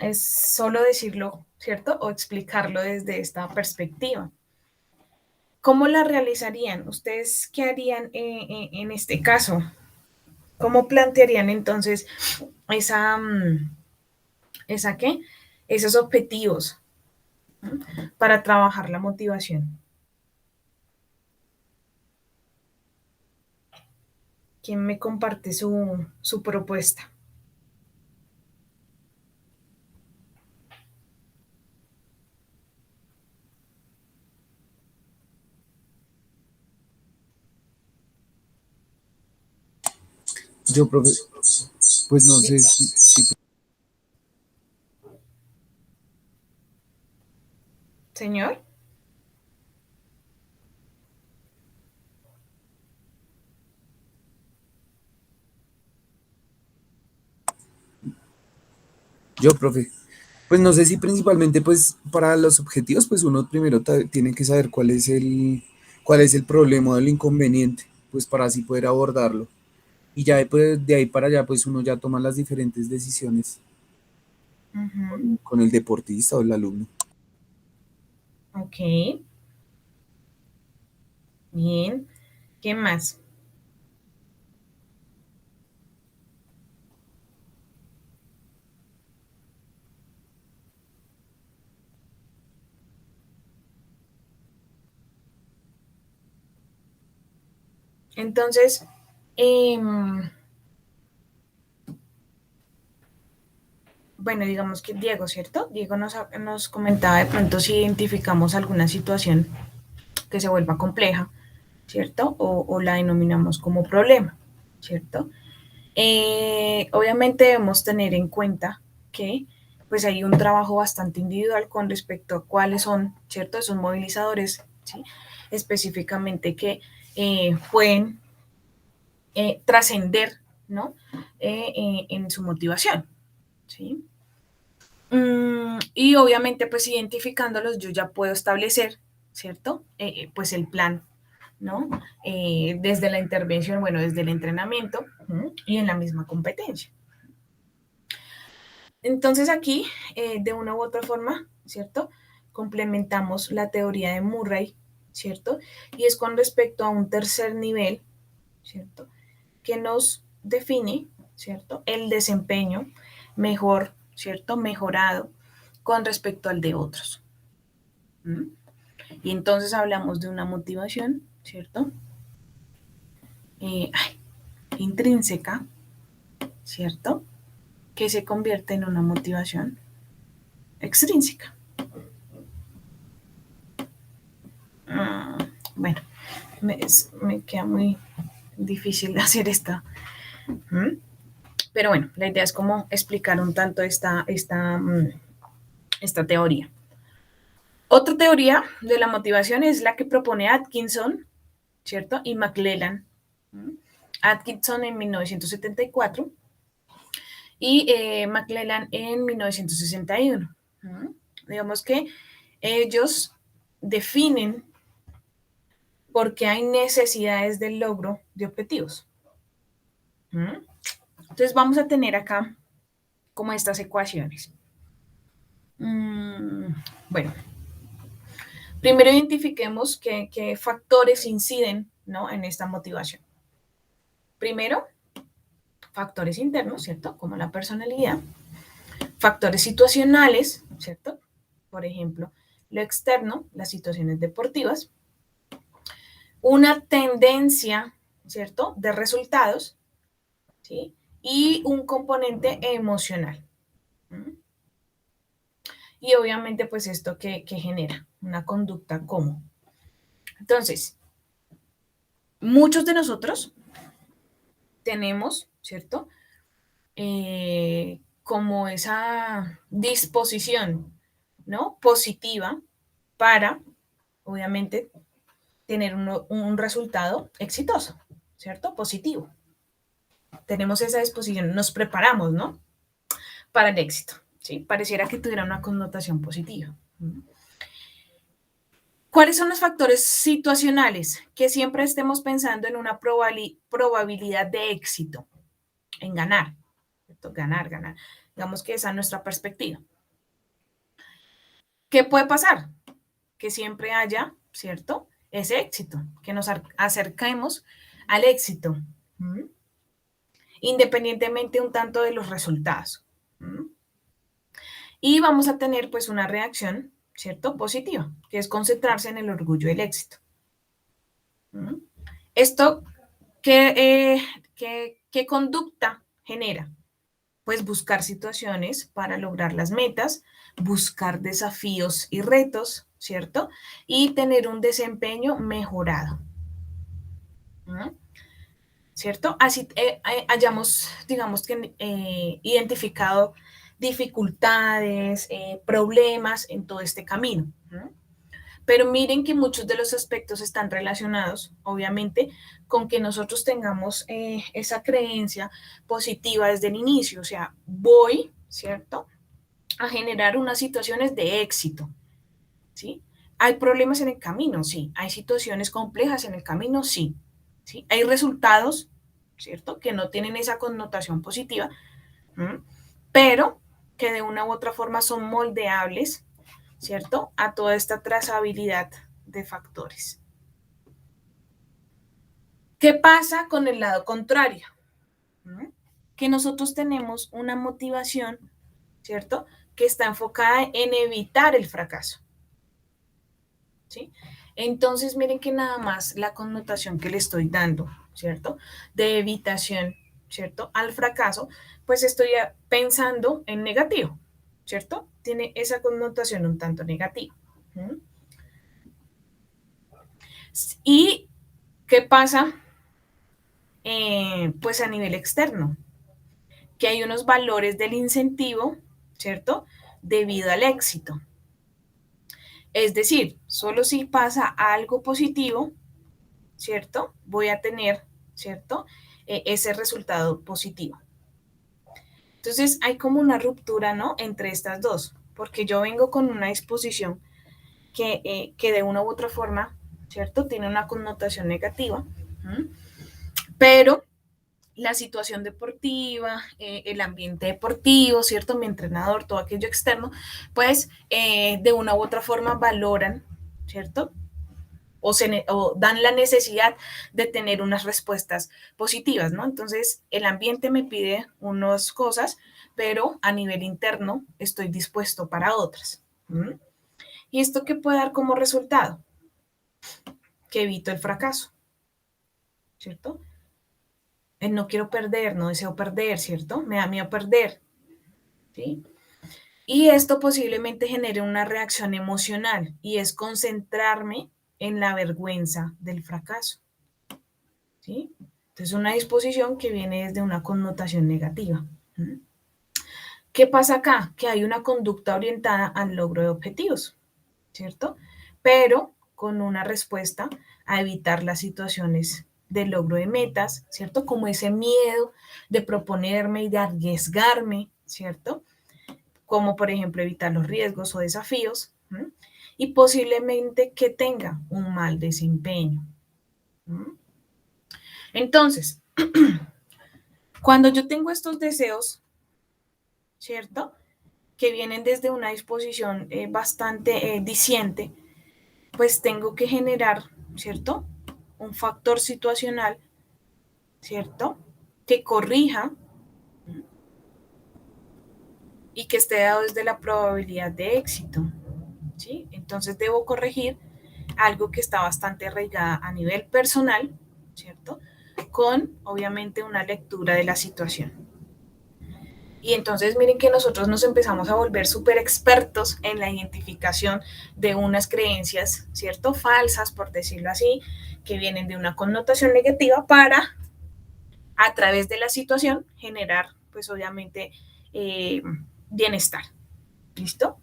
es solo decirlo, ¿cierto? O explicarlo desde esta perspectiva. ¿Cómo la realizarían? ¿Ustedes qué harían en este caso? ¿Cómo plantearían entonces esa, esa qué? Esos objetivos, ¿no? Para trabajar la motivación. ¿Quién me comparte su propuesta? Yo, profe, pues no sé si Señor. yo, profe, pues no sé si principalmente pues para los objetivos, pues uno primero tiene que saber cuál es el problema o el inconveniente, pues para así poder abordarlo. Y ya de ahí para allá, pues uno ya toma las diferentes decisiones Ujú. con el deportista o el alumno. Ok, bien. ¿Qué más? Entonces, bueno, digamos que Diego, ¿cierto? Diego nos comentaba de pronto si identificamos alguna situación que se vuelva compleja, ¿cierto? O la denominamos como problema, ¿cierto? Obviamente debemos tener en cuenta que pues hay un trabajo bastante individual con respecto a cuáles son, ¿cierto? Esos movilizadores, ¿sí? Específicamente que pueden trascender, ¿no? En su motivación, ¿sí? Y obviamente, pues identificándolos, yo ya puedo establecer, ¿cierto? Pues el plan, ¿no? Desde la intervención, bueno, desde el entrenamiento y en la misma competencia. Entonces aquí, de una u otra forma, ¿cierto? Complementamos la teoría de Murray, ¿cierto? Y es con respecto a un tercer nivel, ¿cierto? Que nos define, ¿cierto? El desempeño mejor, ¿cierto? Mejorado con respecto al de otros. ¿Mm? Y entonces hablamos de una motivación, ¿cierto? Ay, intrínseca, ¿cierto? Que se convierte en una motivación extrínseca. Bueno, me queda muy difícil hacer esta. Pero bueno, la idea es como explicar un tanto esta teoría. Otra teoría de la motivación es la que propone Atkinson, ¿cierto? Y McClellan. Atkinson en 1974 y McClellan en 1961. Digamos que ellos definen por qué hay necesidades del logro de objetivos. Entonces vamos a tener acá como estas ecuaciones. Bueno, primero identifiquemos qué factores inciden, ¿no? En esta motivación. Primero, factores internos, ¿cierto? Como la personalidad. Factores situacionales, ¿cierto? Por ejemplo, lo externo, las situaciones deportivas. Una tendencia, ¿cierto? De resultados, ¿sí? Y un componente emocional. Y obviamente, pues esto que genera una conducta común. Entonces, muchos de nosotros tenemos, ¿cierto? Como esa disposición, ¿no? Positiva para, obviamente, tener un resultado exitoso, ¿cierto? Positivo. Tenemos esa disposición, nos preparamos, ¿no? Para el éxito, ¿sí? Pareciera que tuviera una connotación positiva. ¿Cuáles son los factores situacionales? Que siempre estemos pensando en una probabilidad de éxito, en ganar, ¿cierto? Ganar, ganar. Digamos que esa es nuestra perspectiva. ¿Qué puede pasar? Que siempre haya, ¿cierto? Ese éxito, que nos acerquemos al éxito, ¿m? Independientemente un tanto de los resultados. ¿M? Y vamos a tener pues una reacción, ¿cierto? Positiva, que es concentrarse en el orgullo del éxito. ¿M? Esto, ¿qué conducta genera? Pues buscar situaciones para lograr las metas, buscar desafíos y retos, ¿cierto? Y tener un desempeño mejorado, ¿no? ¿Cierto? Así hayamos, digamos que, identificado dificultades, problemas en todo este camino, ¿no? Pero miren que muchos de los aspectos están relacionados, obviamente, con que nosotros tengamos esa creencia positiva desde el inicio. O sea, voy, ¿cierto?, a generar unas situaciones de éxito, ¿sí? ¿Hay problemas en el camino? Sí. ¿Hay situaciones complejas en el camino? Sí. ¿Sí? Hay resultados, ¿cierto?, que no tienen esa connotación positiva, ¿m? Pero que de una u otra forma son moldeables, ¿cierto?, a toda esta trazabilidad de factores. ¿Qué pasa con el lado contrario? ¿Mm? Que nosotros tenemos una motivación, ¿cierto?, que está enfocada en evitar el fracaso, ¿sí? Entonces, miren que nada más la connotación que le estoy dando, ¿cierto?, de evitación, ¿cierto?, al fracaso, pues estoy pensando en negativo, ¿cierto? Tiene esa connotación un tanto negativa. ¿Mm? ¿Y qué pasa? Pues a nivel externo, que hay unos valores del incentivo, ¿cierto?, debido al éxito. Es decir, solo si pasa algo positivo, ¿cierto?, voy a tener, ¿cierto?, ese resultado positivo. Entonces hay como una ruptura, ¿no?, entre estas dos, porque yo vengo con una disposición que de una u otra forma, ¿cierto?, tiene una connotación negativa, ¿m? Pero la situación deportiva, el ambiente deportivo, ¿cierto?, mi entrenador, todo aquello externo, pues de una u otra forma valoran, ¿cierto?, o dan la necesidad de tener unas respuestas positivas, ¿no? Entonces, el ambiente me pide unas cosas, pero a nivel interno estoy dispuesto para otras. ¿Mm? ¿Y esto qué puede dar como resultado? Que evito el fracaso, ¿cierto? No quiero perder, no deseo perder, ¿cierto? Me da miedo perder, ¿sí? Y esto posiblemente genere una reacción emocional y es concentrarme en la vergüenza del fracaso, ¿sí? Entonces, una disposición que viene desde una connotación negativa. ¿Mm? ¿Qué pasa acá? Que hay una conducta orientada al logro de objetivos, ¿cierto? Pero con una respuesta a evitar las situaciones de logro de metas, ¿cierto? Como ese miedo de proponerme y de arriesgarme, ¿cierto? Como por ejemplo evitar los riesgos o desafíos, ¿m? Y posiblemente que tenga un mal desempeño. ¿M? Entonces, cuando yo tengo estos deseos, ¿cierto?, que vienen desde una disposición bastante diciente, pues tengo que generar, ¿cierto?, un factor situacional, ¿cierto?, que corrija y que esté dado desde la probabilidad de éxito, ¿sí? Entonces debo corregir algo que está bastante arraigada a nivel personal, ¿cierto?, con obviamente una lectura de la situación. Y entonces miren que nosotros nos empezamos a volver súper expertos en la identificación de unas creencias, ¿cierto?, falsas, por decirlo así, que vienen de una connotación negativa para, a través de la situación, generar, pues obviamente, bienestar. ¿Listo?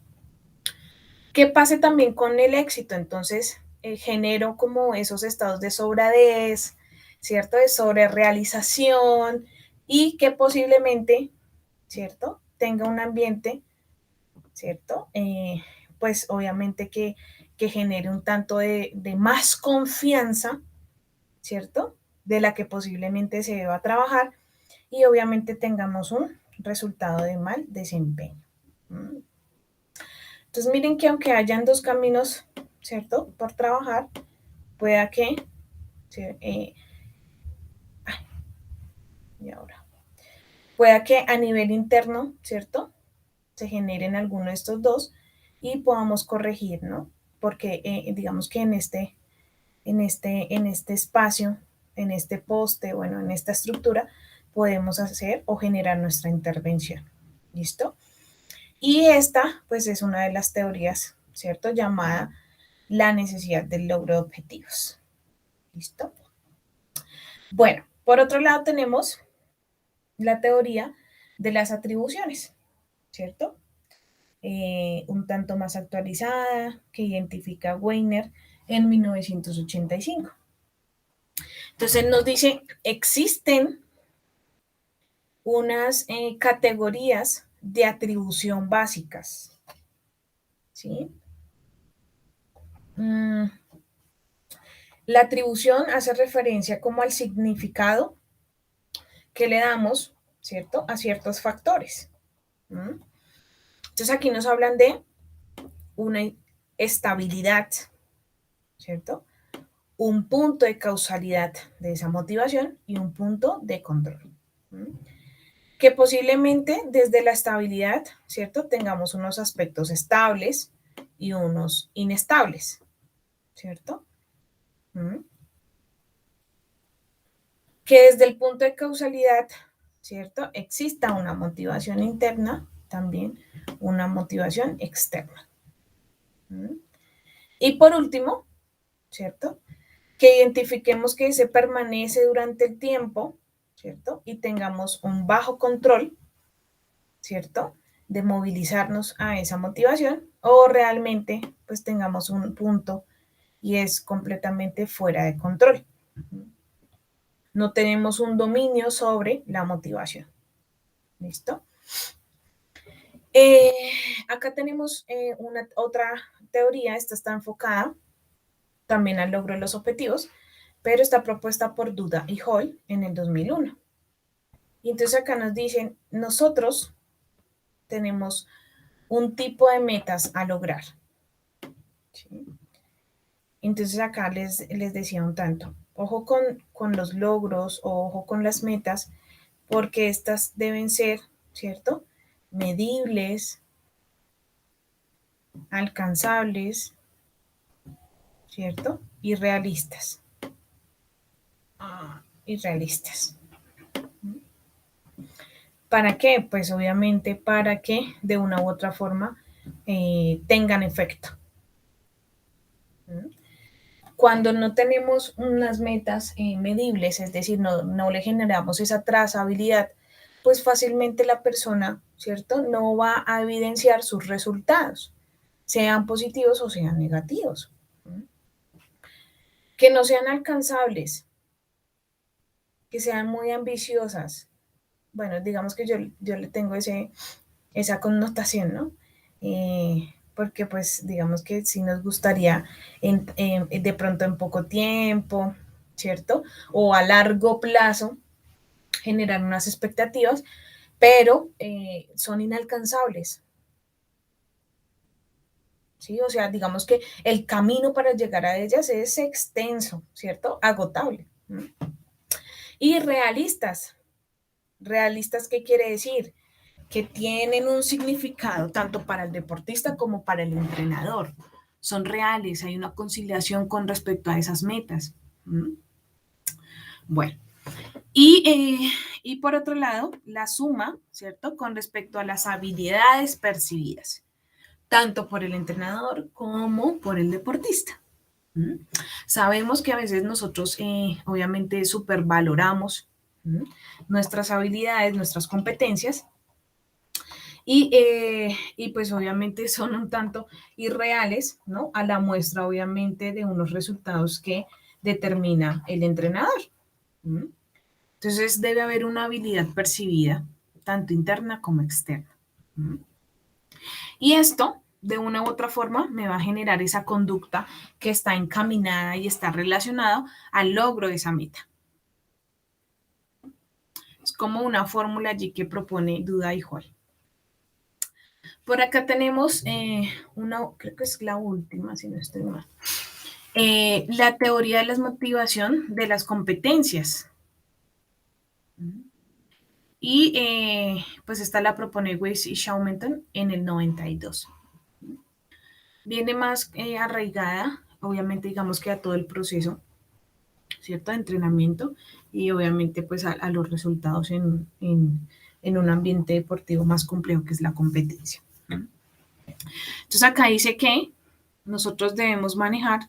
¿Qué pase también con el éxito? Entonces, genero como esos estados de sobradez, ¿cierto?, de sobrerealización y que posiblemente, ¿cierto?, tenga un ambiente, ¿cierto?, pues obviamente que genere un tanto de más confianza, ¿cierto?, de la que posiblemente se deba trabajar y obviamente tengamos un resultado de mal desempeño. ¿Mm? Entonces miren que aunque hayan dos caminos, ¿cierto? Por trabajar, pueda que, ¿sí? Y ahora, pueda que a nivel interno, ¿cierto? Se generen alguno de estos dos y podamos corregir, ¿no? Porque digamos que en este espacio, en este poste, bueno, en esta estructura, podemos hacer o generar nuestra intervención. ¿Listo? Y esta, pues, es una de las teorías, ¿cierto? Llamada la necesidad del logro de objetivos. ¿Listo? Bueno, por otro lado tenemos la teoría de las atribuciones, ¿cierto? Un tanto más actualizada, que identifica Weiner en 1985. Entonces nos dice, existen unas categorías de atribución básicas, ¿sí? La atribución hace referencia como al significado que le damos, ¿cierto?, a ciertos factores. Entonces aquí nos hablan de una estabilidad, ¿cierto? Un punto de causalidad de esa motivación y un punto de control. Que posiblemente desde la estabilidad, ¿cierto?, tengamos unos aspectos estables y unos inestables, ¿cierto? Que desde el punto de causalidad, ¿cierto?, exista una motivación interna, también una motivación externa. Y por último, ¿cierto?, que identifiquemos que se permanece durante el tiempo, ¿cierto? Y tengamos un bajo control, ¿cierto?, de movilizarnos a esa motivación, o realmente pues tengamos un punto y es completamente fuera de control. No tenemos un dominio sobre la motivación. ¿Listo? Acá tenemos otra teoría, esta está enfocada también al logro de los objetivos, pero está propuesta por Duda y Hall en el 2001. Y entonces acá nos dicen, nosotros tenemos un tipo de metas a lograr. ¿Sí? Entonces acá les decía un tanto, ojo con los logros o ojo con las metas, porque estas deben ser, ¿cierto?, medibles, alcanzables, ¿cierto? Y realistas. Y realistas. ¿Para qué? Pues obviamente para que de una u otra forma tengan efecto. Cuando no tenemos unas metas medibles, es decir, no le generamos esa trazabilidad, pues fácilmente la persona, ¿cierto?, no va a evidenciar sus resultados, sean positivos o sean negativos. Que no sean alcanzables, que sean muy ambiciosas. Bueno, digamos que yo le tengo esa connotación, ¿no? Porque pues digamos que sí nos gustaría de pronto en poco tiempo, ¿cierto? O a largo plazo generar unas expectativas, pero son inalcanzables. ¿Sí? O sea, digamos que el camino para llegar a ellas es extenso, ¿cierto? Agotable. Y realistas. ¿Realistas qué quiere decir? Que tienen un significado tanto para el deportista como para el entrenador. Son reales, hay una conciliación con respecto a esas metas. Bueno, y por otro lado, la suma, ¿cierto?, con respecto a las habilidades percibidas, tanto por el entrenador como por el deportista. Sabemos que a veces nosotros obviamente supervaloramos nuestras habilidades, nuestras competencias, y pues obviamente son un tanto irreales, ¿no?, a la muestra obviamente de unos resultados que determina el entrenador. Entonces debe haber una habilidad percibida, tanto interna como externa. Y esto, de una u otra forma, me va a generar esa conducta que está encaminada y está relacionada al logro de esa meta. Es como una fórmula allí que propone Duda y Hall. Por acá tenemos una, creo que es la última, si no estoy mal. La teoría de la motivación de las competencias. Y pues esta la propone Weiss y Shawmenton en el 92. Viene más arraigada, obviamente, digamos que a todo el proceso, ¿cierto? De entrenamiento y obviamente pues a los resultados en un ambiente deportivo más complejo que es la competencia. Entonces acá dice que nosotros debemos manejar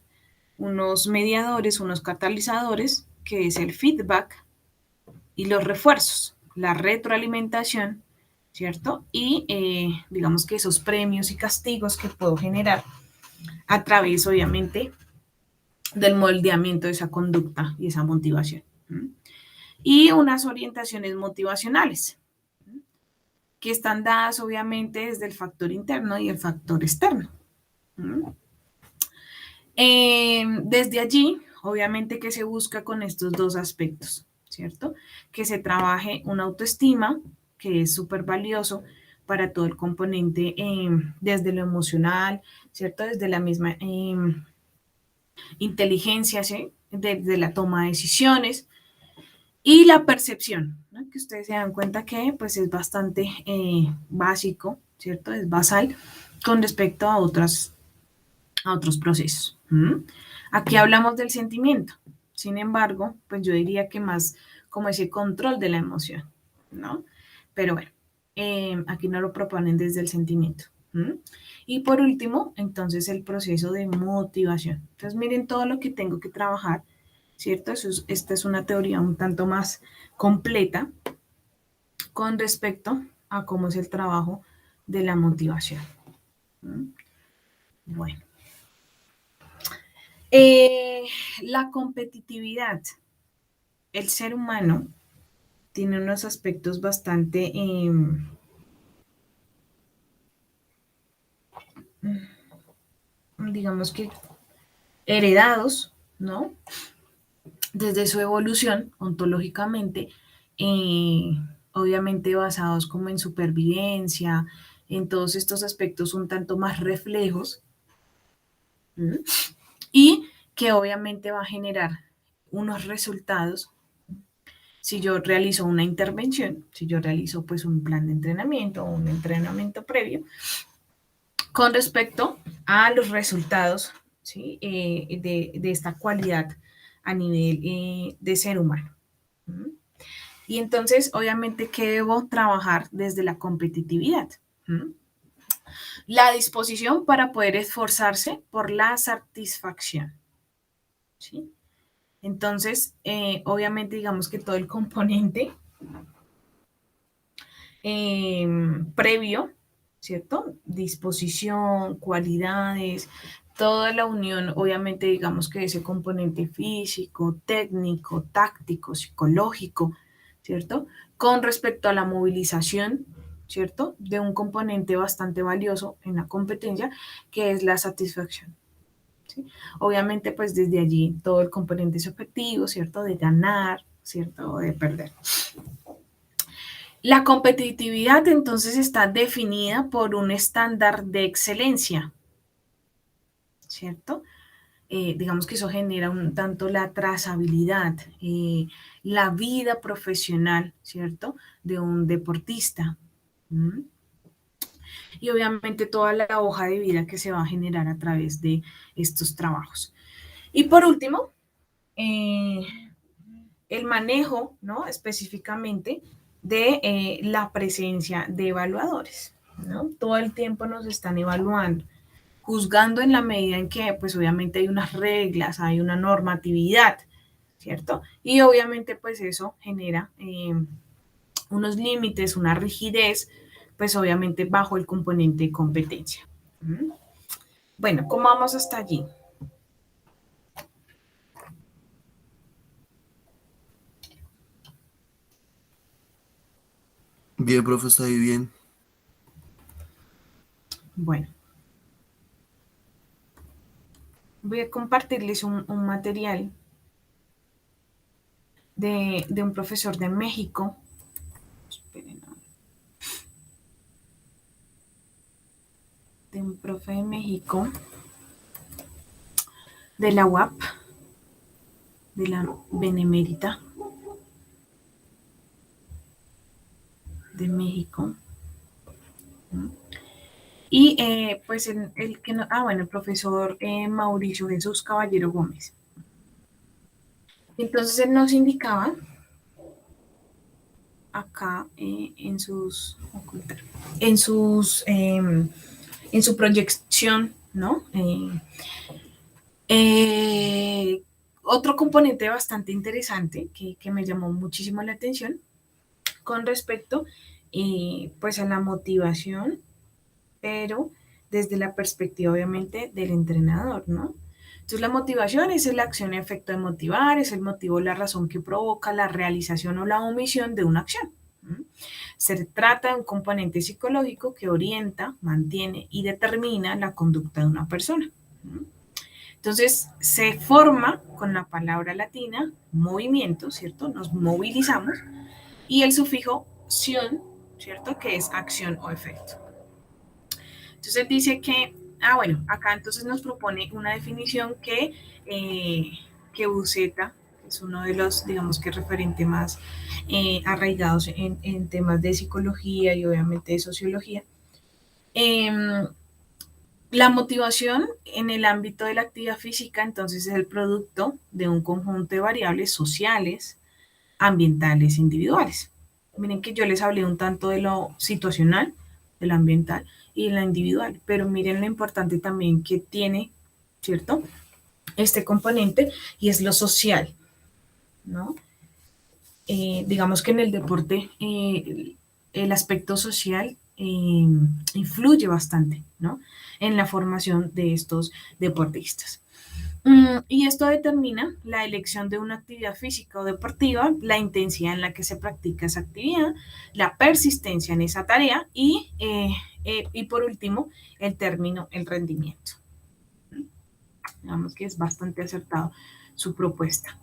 unos mediadores, unos catalizadores, que es el feedback y los refuerzos, la retroalimentación, ¿cierto? Y digamos que esos premios y castigos que puedo generar a través, obviamente, del moldeamiento de esa conducta y esa motivación. Y unas orientaciones motivacionales, que están dadas, obviamente, desde el factor interno y el factor externo. Desde allí, obviamente, que se busca con estos dos aspectos, ¿cierto? Que se trabaje una autoestima, que es súper valioso para todo el componente desde lo emocional, ¿cierto? Desde la misma inteligencia, ¿sí? Desde la toma de decisiones y la percepción, ¿no? Que ustedes se dan cuenta que pues es bastante básico, ¿cierto? Es basal con respecto a otros procesos. Aquí hablamos del sentimiento. Sin embargo, pues yo diría que más como ese control de la emoción, ¿no? Pero bueno, aquí no lo proponen desde el sentimiento. Y por último, entonces el proceso de motivación. Entonces miren todo lo que tengo que trabajar, ¿cierto? Esta es una teoría un tanto más completa con respecto a cómo es el trabajo de la motivación. Bueno. La competitividad. El ser humano tiene unos aspectos bastante, digamos que heredados, ¿no? Desde su evolución ontológicamente, eh, obviamente basados como en supervivencia, en todos estos aspectos un tanto más reflejos, ¿sí? Y que obviamente va a generar unos resultados si yo realizo una intervención, si yo realizo pues un plan de entrenamiento o un entrenamiento previo con respecto a los resultados, ¿sí? De esta cualidad a nivel de ser humano. ¿Mm? Y entonces, obviamente, ¿qué debo trabajar desde la competitividad? ¿Mm? La disposición para poder esforzarse por la satisfacción. ¿Sí? Entonces, obviamente, digamos que todo el componente previo, ¿cierto? Disposición, cualidades, toda la unión, obviamente, digamos que ese componente físico, técnico, táctico, psicológico, ¿cierto? Con respecto a la movilización, ¿cierto? De un componente bastante valioso en la competencia, que es la satisfacción. ¿Sí? Obviamente, pues desde allí todo el componente subjetivo, ¿cierto? De ganar, ¿cierto? O de perder. La competitividad entonces está definida por un estándar de excelencia, ¿cierto? Digamos que eso genera un tanto la trazabilidad, la vida profesional, ¿cierto? De un deportista. ¿Mm? Y obviamente toda la hoja de vida que se va a generar a través de estos trabajos. Y por último, el manejo, ¿no? Específicamente de la presencia de evaluadores, ¿no? Todo el tiempo nos están evaluando, juzgando en la medida en que, pues obviamente hay unas reglas, hay una normatividad, ¿cierto? Y obviamente, pues eso genera unos límites, una rigidez, pues obviamente bajo el componente de competencia. ¿Mm? Bueno, ¿cómo vamos hasta allí? Bien, profe, está ahí bien. Bueno, voy a compartirles un material de un profesor de México. Esperen. profe de México, de la UAP, de la Benemérita de México. Y pues el que no, bueno, el profesor Mauricio Jesús Caballero Gómez. Entonces él nos indicaba acá en su proyección, ¿no? Otro componente bastante interesante que me llamó muchísimo la atención con respecto pues a la motivación, pero desde la perspectiva obviamente del entrenador, ¿no? Entonces la motivación es la acción y efecto de motivar, es el motivo, la razón que provoca la realización o la omisión de una acción. Se trata de un componente psicológico que orienta, mantiene y determina la conducta de una persona. Entonces se forma con la palabra latina movimiento, ¿cierto? Nos movilizamos y el sufijo ción, ¿cierto? Que es acción o efecto. Entonces dice que, bueno, acá entonces nos propone una definición que Buceta es uno de los, digamos que referente más arraigados en temas de psicología y obviamente de sociología. La motivación en el ámbito de la actividad física entonces es el producto de un conjunto de variables sociales, ambientales, individuales. Miren que yo les hablé un tanto de lo situacional, de lo ambiental y de lo individual, pero miren lo importante también que tiene, ¿cierto? Este componente y es lo social, ¿no? Digamos que en el deporte el aspecto social influye bastante, ¿no? En la formación de estos deportistas. Y esto determina la elección de una actividad física o deportiva, la intensidad en la que se practica esa actividad, la persistencia en esa tarea y por último, el término, el rendimiento. Digamos que es bastante acertado su propuesta.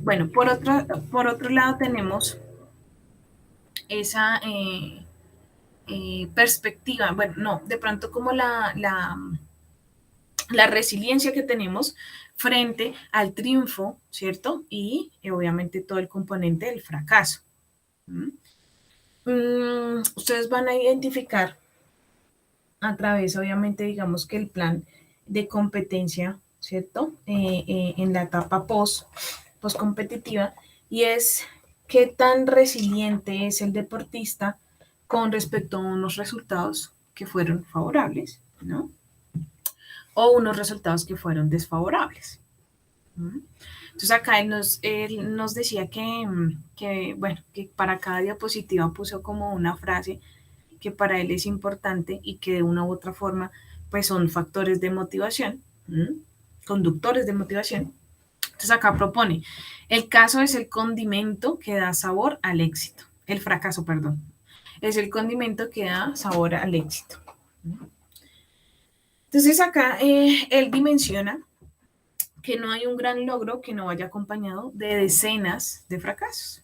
Bueno, por otro lado tenemos esa perspectiva, bueno, no, de pronto como la resiliencia que tenemos frente al triunfo, ¿cierto? Y obviamente todo el componente del fracaso. Ustedes van a identificar a través, obviamente, digamos que el plan de competencia, ¿cierto? En la etapa post-competitiva, y es qué tan resiliente es el deportista con respecto a unos resultados que fueron favorables, ¿no? O unos resultados que fueron desfavorables. Entonces acá él nos decía bueno, que para cada diapositiva puso como una frase que para él es importante y que de una u otra forma pues son factores de motivación, conductores de motivación. Entonces acá propone, el caso es el condimento que da sabor al éxito, el fracaso, perdón, es el condimento que da sabor al éxito. Entonces acá él dimensiona que no hay un gran logro que no vaya acompañado de decenas de fracasos.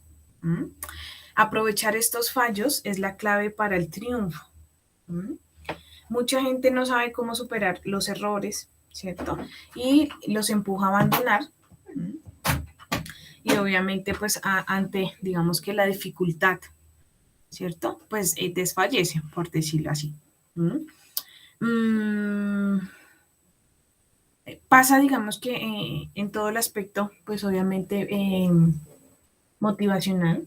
Aprovechar estos fallos es la clave para el triunfo. Mucha gente no sabe cómo superar los errores, ¿cierto? Y los empuja a abandonar. Y obviamente, pues, ante, digamos que la dificultad, ¿cierto? Pues desfallece, por decirlo así. Pasa, digamos que en todo el aspecto, pues obviamente motivacional,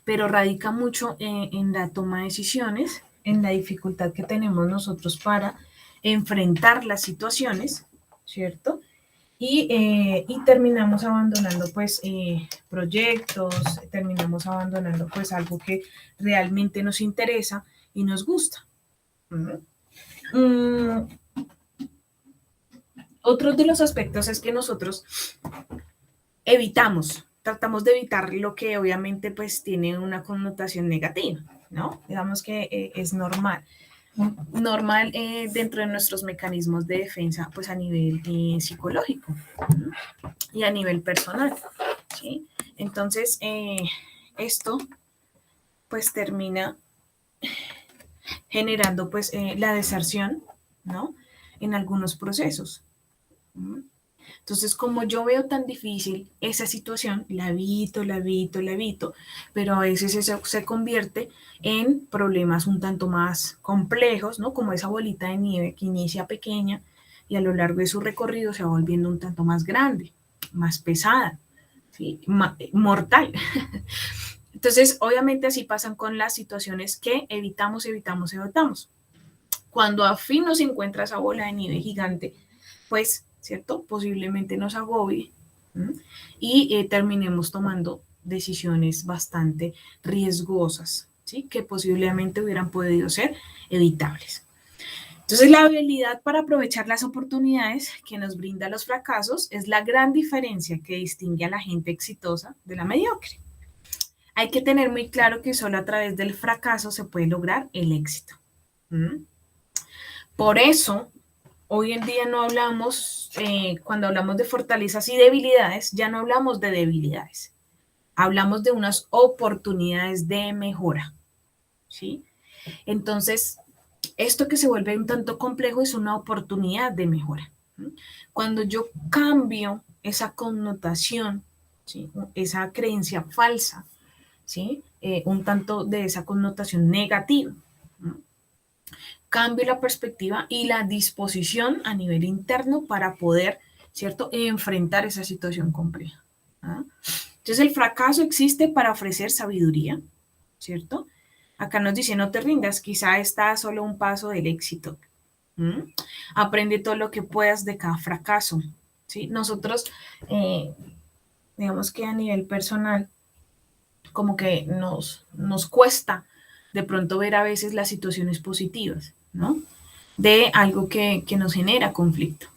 pero radica mucho en la toma de decisiones, en la dificultad que tenemos nosotros para enfrentar las situaciones, ¿cierto? Y terminamos abandonando pues proyectos, terminamos abandonando pues algo que realmente nos interesa y nos gusta. Otro de los aspectos es que nosotros tratamos de evitar lo que obviamente pues tiene una connotación negativa, ¿no? Digamos que es normal dentro de nuestros mecanismos de defensa pues a nivel psicológico, ¿no? Y a nivel personal, ¿sí? Entonces esto pues termina generando pues la deserción, ¿no? En algunos procesos. Entonces, como yo veo tan difícil esa situación, la evito, pero a veces eso se convierte en problemas un tanto más complejos, ¿no? Como esa bolita de nieve que inicia pequeña y a lo largo de su recorrido se va volviendo un tanto más grande, más pesada, ¿sí? Mortal. Entonces, obviamente así pasan con las situaciones que evitamos. Cuando a fin nos encuentra esa bola de nieve gigante, pues, ¿cierto? Posiblemente nos agobie y terminemos tomando decisiones bastante riesgosas, ¿sí? Que posiblemente hubieran podido ser evitables. Entonces, la habilidad para aprovechar las oportunidades que nos brinda los fracasos es la gran diferencia que distingue a la gente exitosa de la mediocre. Hay que tener muy claro que solo a través del fracaso se puede lograr el éxito. Por eso, hoy en día no hablamos, cuando hablamos de fortalezas y debilidades, ya no hablamos de debilidades. Hablamos de unas oportunidades de mejora, ¿sí? Entonces, esto que se vuelve un tanto complejo es una oportunidad de mejora. Cuando yo cambio esa connotación, ¿sí? Esa creencia falsa, ¿sí? Un tanto de esa connotación negativa, ¿no? Cambio la perspectiva y la disposición a nivel interno para poder, ¿cierto?, enfrentar esa situación compleja. ¿Ah? Entonces, el fracaso existe para ofrecer sabiduría, ¿cierto? Acá nos dice, no te rindas, quizá está a solo un paso del éxito. Aprende todo lo que puedas de cada fracaso, ¿sí? Nosotros, digamos que a nivel personal, como que nos cuesta de pronto ver a veces las situaciones positivas, ¿no? De algo que nos genera conflicto.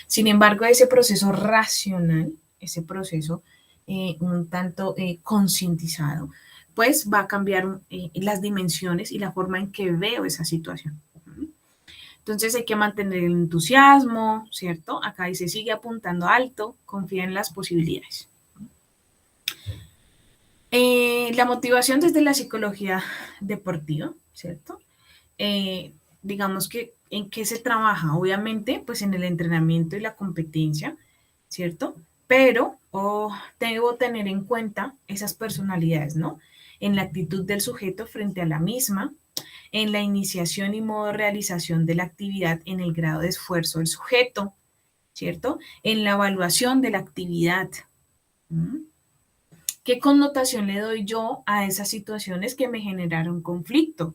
Sin embargo, ese proceso racional, ese proceso un tanto concientizado, pues va a cambiar las dimensiones y la forma en que veo esa situación. Entonces hay que mantener el entusiasmo, ¿cierto? Acá dice, sigue apuntando alto, confía en las posibilidades. La motivación desde la psicología deportiva, ¿cierto? Digamos que en qué se trabaja, obviamente, pues en el entrenamiento y la competencia, ¿cierto? Pero debo tener en cuenta esas personalidades, ¿no? En la actitud del sujeto frente a la misma, en la iniciación y modo de realización de la actividad, en el grado de esfuerzo del sujeto, ¿cierto? En la evaluación de la actividad. ¿Qué connotación le doy yo a esas situaciones que me generaron conflicto?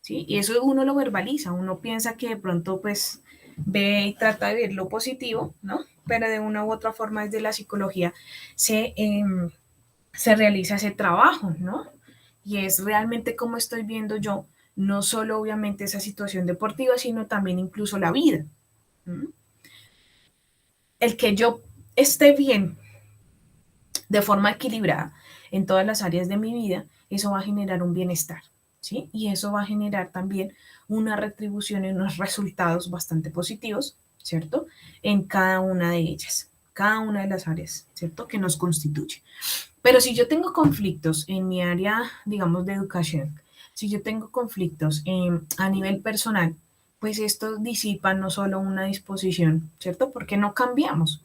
¿Sí? Y eso uno lo verbaliza, uno piensa que de pronto pues ve y trata de ver lo positivo, ¿no? Pero de una u otra forma desde la psicología se realiza ese trabajo, ¿no? Y es realmente cómo estoy viendo yo, no solo obviamente esa situación deportiva, sino también incluso la vida. El que yo esté bien de forma equilibrada en todas las áreas de mi vida, eso va a generar un bienestar, ¿sí? Y eso va a generar también una retribución y unos resultados bastante positivos, ¿cierto? En cada una de ellas, cada una de las áreas, ¿cierto? Que nos constituye. Pero si yo tengo conflictos en mi área, digamos, de educación, si yo tengo conflictos a nivel personal, pues esto disipa no solo una disposición, ¿cierto? Porque no cambiamos,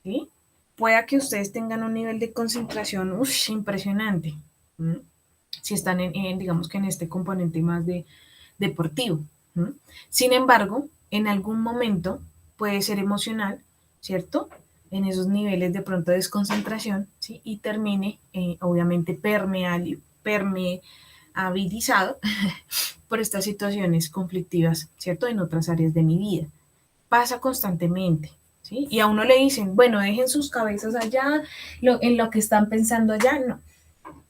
¿sí? Pueda que ustedes tengan un nivel de concentración impresionante, si están digamos que en este componente más deportivo. Sin embargo, en algún momento puede ser emocional, ¿cierto? En esos niveles de pronto de desconcentración, ¿sí? Y termine, obviamente, permeabilizado por estas situaciones conflictivas, ¿cierto? En otras áreas de mi vida. Pasa constantemente. ¿Sí? Y a uno le dicen, bueno, dejen sus cabezas allá, en lo que están pensando allá, no.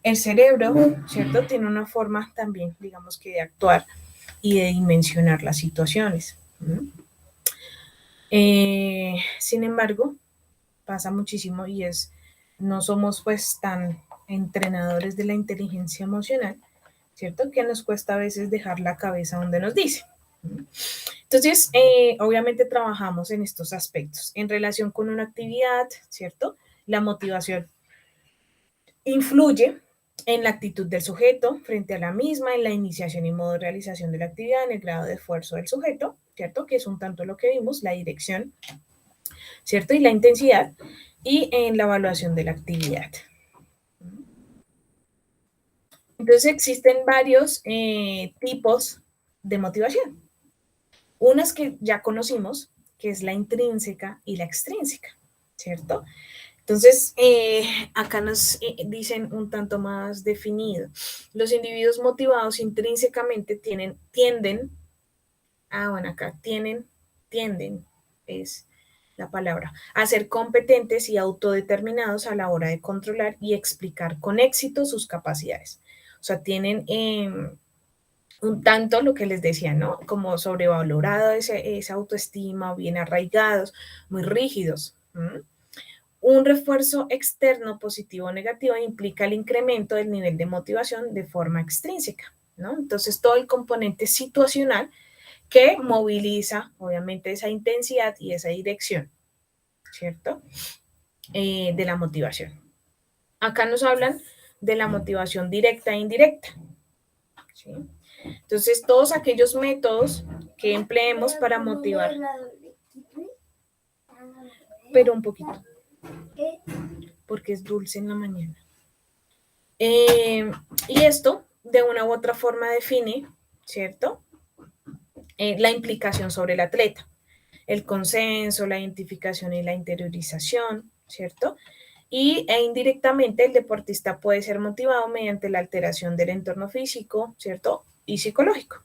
El cerebro, ¿cierto? Tiene una forma también, digamos que de actuar y de dimensionar las situaciones. Sin embargo, pasa muchísimo y no somos pues tan entrenadores de la inteligencia emocional, ¿cierto? Que nos cuesta a veces dejar la cabeza donde nos dice. Entonces, obviamente trabajamos en estos aspectos. En relación con una actividad, ¿cierto? La motivación influye, en la actitud del sujeto frente a la misma, en la iniciación y modo de realización de la actividad, en el grado de esfuerzo del sujeto, ¿cierto? Que es un tanto lo que vimos, la dirección, ¿cierto? Y la intensidad, y en la evaluación de la actividad. Entonces existen varios tipos de motivación. Unas que ya conocimos, que es la intrínseca y la extrínseca, ¿cierto? Entonces, acá nos dicen un tanto más definido. Los individuos motivados intrínsecamente tienden, tienden, es la palabra, a ser competentes y autodeterminados a la hora de controlar y explicar con éxito sus capacidades. O sea, tienen un tanto lo que les decía, ¿no? Como sobrevalorado esa autoestima, bien arraigados, muy rígidos. Un refuerzo externo positivo o negativo implica el incremento del nivel de motivación de forma extrínseca, ¿no? Entonces, todo el componente situacional que moviliza, obviamente, esa intensidad y esa dirección, ¿cierto? De la motivación. Acá nos hablan de la motivación directa e indirecta, ¿sí? Entonces, todos aquellos métodos que empleemos para motivar, pero un poquito, porque es dulce en la mañana. Y esto, de una u otra forma, define, ¿cierto? La implicación sobre el atleta, el consenso, la identificación y la interiorización, ¿cierto? E indirectamente el deportista puede ser motivado mediante la alteración del entorno físico, ¿cierto? Y psicológico,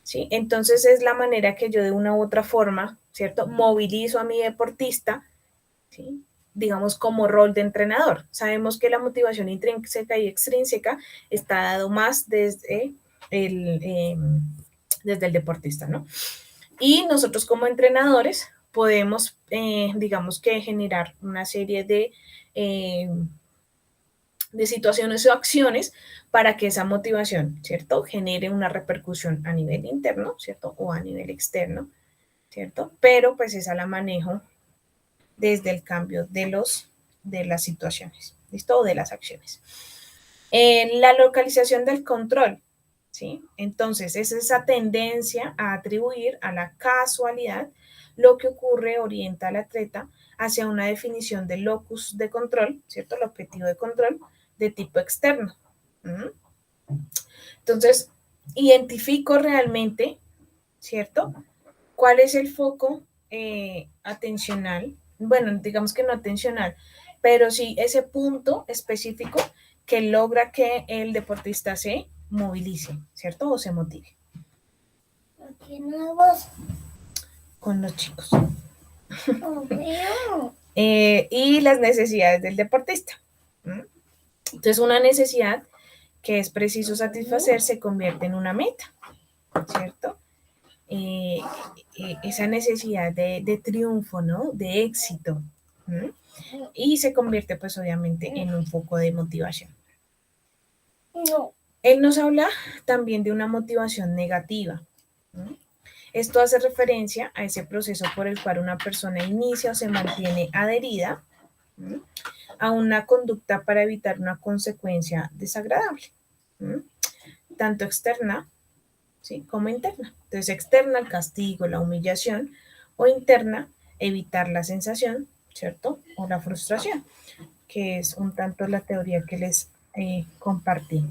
¿sí? Entonces es la manera que yo de una u otra forma, ¿cierto? Movilizo a mi deportista, ¿sí? Digamos como rol de entrenador. Sabemos que la motivación intrínseca y extrínseca está dado más desde el deportista, ¿no? Y nosotros como entrenadores podemos, digamos que generar una serie de situaciones o acciones para que esa motivación, ¿cierto? Genere una repercusión a nivel interno, ¿cierto? O a nivel externo, ¿cierto? Pero pues esa la manejo desde el cambio de las situaciones, ¿listo? O de las acciones. La localización del control, ¿sí? Entonces, es esa tendencia a atribuir a la casualidad lo que ocurre, orienta al atleta hacia una definición del locus de control, ¿cierto? El objetivo de control de tipo externo. Entonces, identifico realmente, ¿cierto? ¿Cuál es el foco atencional? Bueno, digamos que no atencional, pero sí ese punto específico que logra que el deportista se movilice, ¿cierto? O se motive. Con los chicos. Y las necesidades del deportista. Entonces, una necesidad que es preciso satisfacer se convierte en una meta, ¿cierto? Esa necesidad de triunfo, ¿no? De éxito. Y se convierte, pues, obviamente, en un foco de motivación. Él nos habla también de una motivación negativa. Esto hace referencia a ese proceso por el cual una persona inicia o se mantiene adherida a una conducta para evitar una consecuencia desagradable, tanto externa, ¿sí? Como interna. Entonces, externa, el castigo, la humillación, o interna, evitar la sensación, ¿cierto? O la frustración, que es un tanto la teoría que les compartí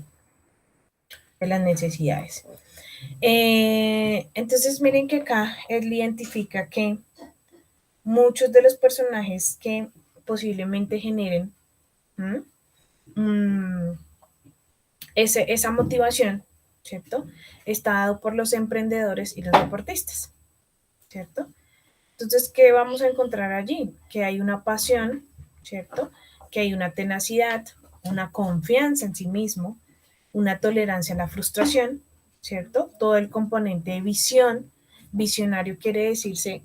de las necesidades. Entonces, miren que acá él identifica que muchos de los personajes que posiblemente generen esa motivación, ¿cierto? Está dado por los emprendedores y los deportistas, ¿cierto? Entonces, ¿qué vamos a encontrar allí? Que hay una pasión, ¿cierto? Que hay una tenacidad, una confianza en sí mismo, una tolerancia a la frustración, ¿cierto? Todo el componente de visión, visionario quiere decirse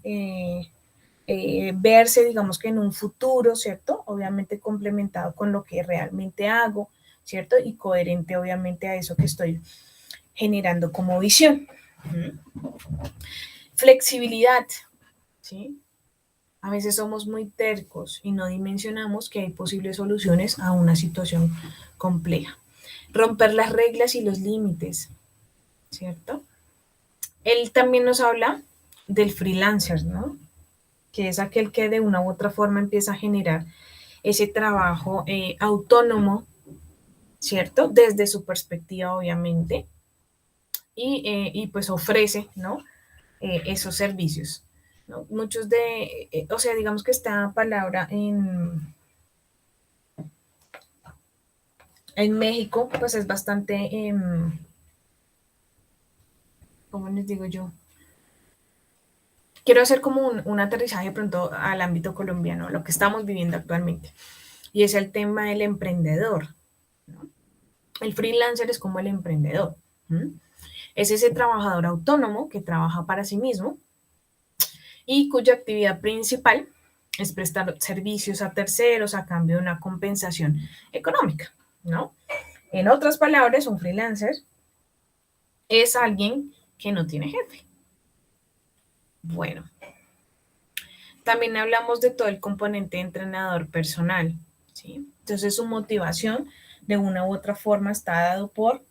verse, digamos que en un futuro, ¿cierto? Obviamente complementado con lo que realmente hago, ¿cierto? Y coherente, obviamente, a eso que estoy generando como visión. Flexibilidad, ¿sí? A veces somos muy tercos y no dimensionamos que hay posibles soluciones a una situación compleja. Romper las reglas y los límites, ¿cierto? Él también nos habla del freelancer, ¿no? Que es aquel que de una u otra forma empieza a generar ese trabajo autónomo, ¿cierto? Desde su perspectiva, obviamente, y pues ofrece, ¿no? Esos servicios, ¿no? Muchos o sea, digamos que esta palabra en México, pues es bastante, ¿cómo les digo yo? Quiero hacer como un aterrizaje pronto al ámbito colombiano, lo que estamos viviendo actualmente, y es el tema del emprendedor, ¿no? El freelancer es como el emprendedor. ¿Mm? Es ese trabajador autónomo que trabaja para sí mismo y cuya actividad principal es prestar servicios a terceros a cambio de una compensación económica, ¿no? En otras palabras, un freelancer es alguien que no tiene jefe. Bueno, también hablamos de todo el componente entrenador personal, ¿sí? Entonces su motivación de una u otra forma está dado por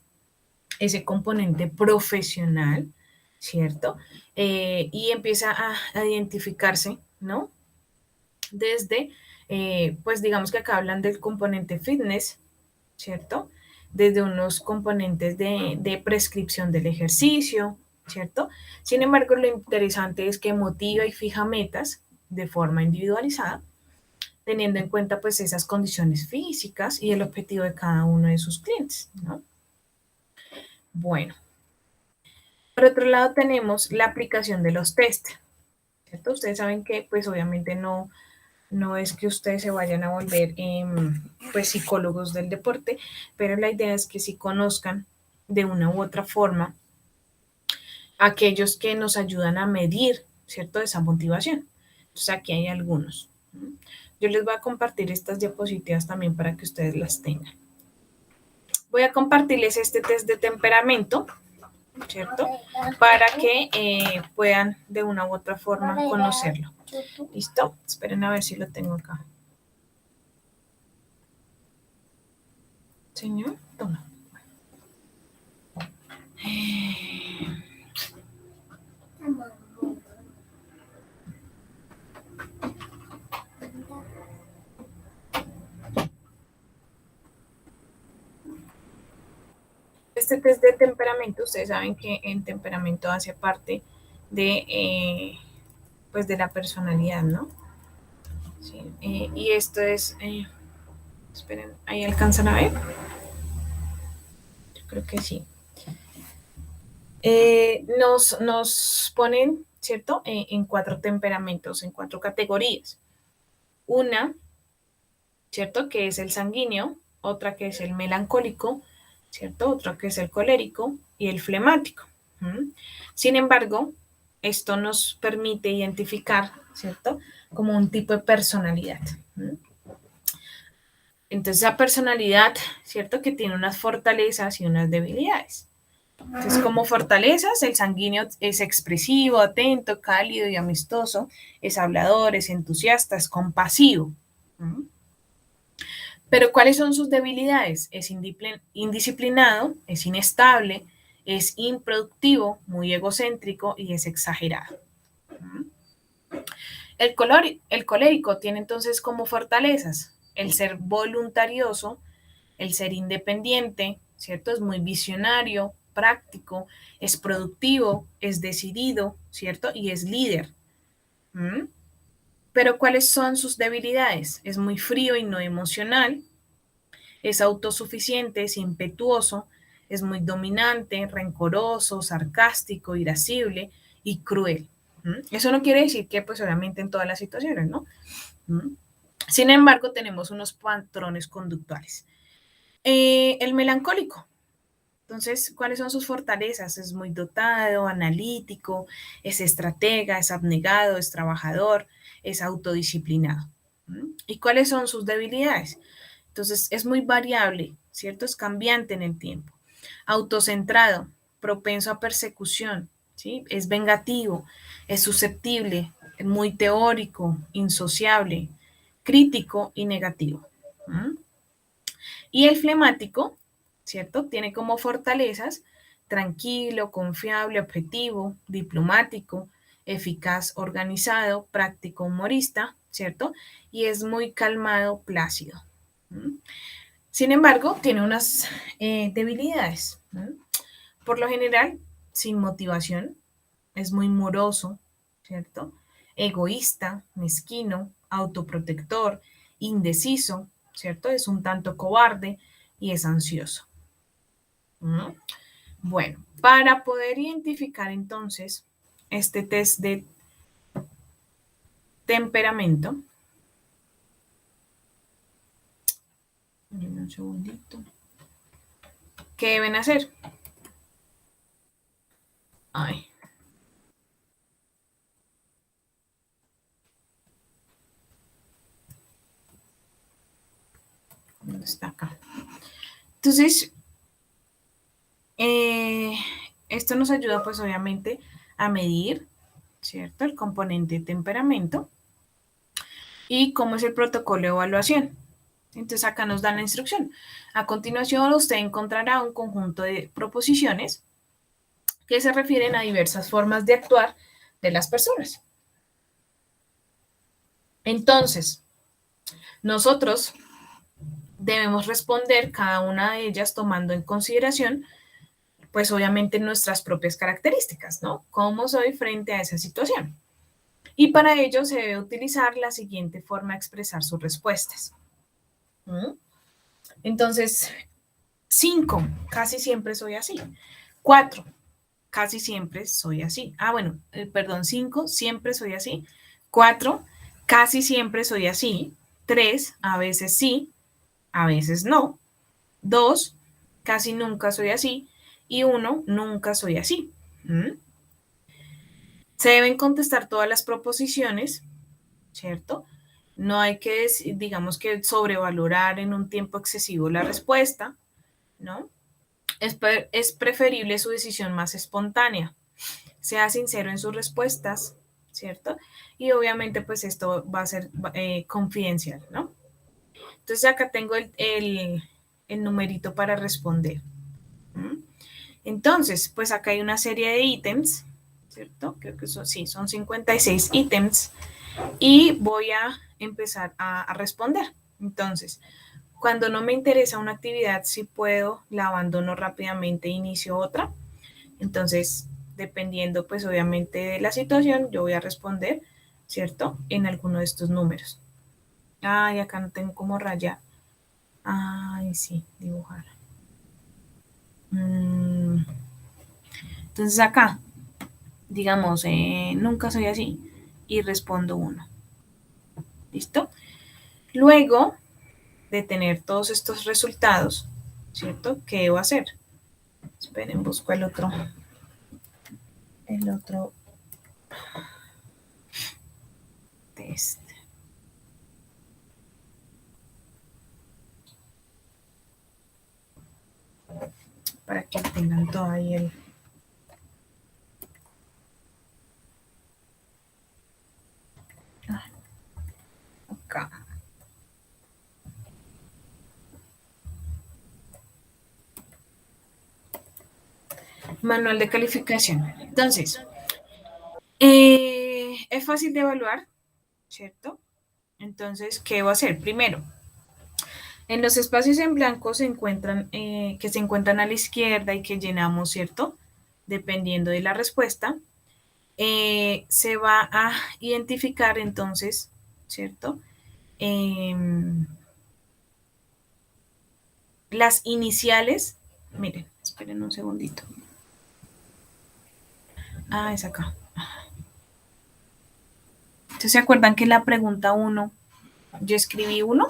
ese componente profesional, ¿cierto? Y empieza a identificarse, ¿no? Desde, pues digamos que acá hablan del componente fitness, ¿cierto? Desde unos componentes de prescripción del ejercicio, ¿cierto? Sin embargo, lo interesante es que motiva y fija metas de forma individualizada, teniendo en cuenta pues esas condiciones físicas y el objetivo de cada uno de sus clientes, ¿no? Bueno, por otro lado tenemos la aplicación de los test, ¿cierto? Ustedes saben que pues obviamente no es que ustedes se vayan a volver pues psicólogos del deporte, pero la idea es que sí conozcan de una u otra forma aquellos que nos ayudan a medir, ¿cierto? Esa motivación. Entonces aquí hay algunos. Yo les voy a compartir estas diapositivas también para que ustedes las tengan. Voy a compartirles este test de temperamento, ¿cierto? Para que puedan de una u otra forma conocerlo. ¿Listo? Esperen a ver si lo tengo acá. Señor, toma. Este test de temperamento, ustedes saben que el temperamento hace parte pues de la personalidad, ¿no? Sí, y esto es, esperen, ¿ahí alcanzan a ver? Yo creo que sí. Nos ponen, ¿cierto? En 4 temperamentos, en 4 categorías. Una, ¿cierto? Que es el sanguíneo, otra que es el melancólico, ¿cierto? Otra que es el colérico y el flemático. ¿Mm? Sin embargo, esto nos permite identificar, ¿cierto? Como un tipo de personalidad. ¿Mm? Entonces, esa personalidad, ¿cierto? Que tiene unas fortalezas y unas debilidades. Entonces, como fortalezas, el sanguíneo es expresivo, atento, cálido y amistoso, es hablador, es entusiasta, es compasivo. ¿Mm? Pero ¿cuáles son sus debilidades? Es indisciplinado, es inestable, es improductivo, muy egocéntrico y es exagerado. El colérico tiene entonces como fortalezas el ser voluntarioso, el ser independiente, ¿cierto? Es muy visionario, práctico, es productivo, es decidido, ¿cierto? Y es líder. ¿Mm? Pero ¿cuáles son sus debilidades? Es muy frío y no emocional, es autosuficiente, es impetuoso, es muy dominante, rencoroso, sarcástico, irascible y cruel. ¿Mm? Eso no quiere decir que pues obviamente en todas las situaciones, ¿no? ¿Mm? Sin embargo, tenemos unos patrones conductuales. El melancólico. Entonces, ¿cuáles son sus fortalezas? Es muy dotado, analítico, es estratega, es abnegado, es trabajador, es autodisciplinado. ¿Mm? ¿Y cuáles son sus debilidades? Entonces, es muy variable, ¿cierto? Es cambiante en el tiempo. Autocentrado, propenso a persecución, ¿sí? Es vengativo, es susceptible, muy teórico, insociable, crítico y negativo. Y el flemático, ¿cierto? Tiene como fortalezas tranquilo, confiable, objetivo, diplomático, eficaz, organizado, práctico, humorista, ¿cierto? Y es muy calmado, plácido. Sin embargo, tiene unas debilidades. Por lo general, sin motivación, es muy moroso, ¿cierto? Egoísta, mezquino, autoprotector, indeciso, ¿cierto? Es un tanto cobarde y es ansioso. ¿No? Bueno, para poder identificar entonces este test de temperamento, un segundito, ¿qué deben hacer? Ay. ¿Dónde está acá? Entonces, esto nos ayuda pues obviamente a medir, ¿cierto? El componente temperamento y cómo es el protocolo de evaluación. Entonces acá nos dan la instrucción. A continuación usted encontrará un conjunto de proposiciones que se refieren a diversas formas de actuar de las personas. Entonces, nosotros debemos responder cada una de ellas tomando en consideración, pues obviamente nuestras propias características, ¿no? ¿Cómo soy frente a esa situación? Y para ello se debe utilizar la siguiente forma de expresar sus respuestas. Entonces, 5, casi siempre soy así. 4, casi siempre soy así. Bueno, perdón, 5, siempre soy así. 4, casi siempre soy así. 3, a veces sí, a veces no. 2, casi nunca soy así. Y 1, nunca soy así. Se deben contestar todas las proposiciones, ¿cierto? No hay que, digamos que sobrevalorar en un tiempo excesivo la respuesta, ¿no? Es preferible su decisión más espontánea. Sea sincero en sus respuestas, ¿cierto? Y obviamente pues esto va a ser confidencial, ¿no? Entonces acá tengo el numerito para responder. Entonces, pues acá hay una serie de ítems, ¿cierto? Creo que son 56 ítems y voy a empezar a responder. Entonces, cuando no me interesa una actividad, si puedo, la abandono rápidamente e inicio otra. Entonces, dependiendo pues obviamente de la situación, yo voy a responder, ¿cierto? En alguno de estos números. Ay, acá no tengo cómo rayar. Ay, sí, dibujar. Entonces acá, digamos, nunca soy así y respondo 1. ¿Listo? Luego de tener todos estos resultados, ¿cierto? ¿Qué debo hacer? Esperen, busco el otro test. Para que tengan todo ahí el... Acá. Manual de calificación. Entonces, es fácil de evaluar, ¿cierto? Entonces, ¿qué debo hacer? Primero, en los espacios en blanco se encuentran, que se encuentran a la izquierda y que llenamos, ¿cierto? Dependiendo de la respuesta, se va a identificar entonces, ¿cierto? Las iniciales, miren, esperen un segundito. Es acá. Entonces, ¿se acuerdan que en la pregunta 1 yo escribí 1?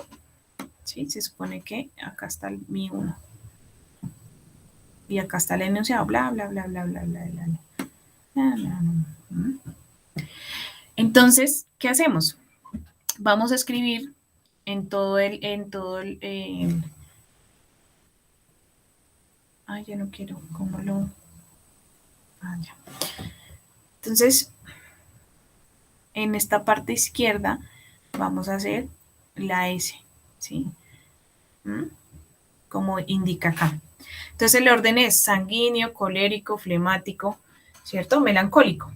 Sí, se supone que acá está mi 1. Y acá está el enunciado, bla, bla, bla, bla, bla, bla, bla, bla, bla, bla. Entonces, ¿qué hacemos? Vamos a escribir en todo el, ya no quiero, ¿cómo lo? Ya. Entonces, en esta parte izquierda vamos a hacer la S, ¿sí? Como indica acá. Entonces el orden es sanguíneo, colérico, flemático, ¿cierto? Melancólico.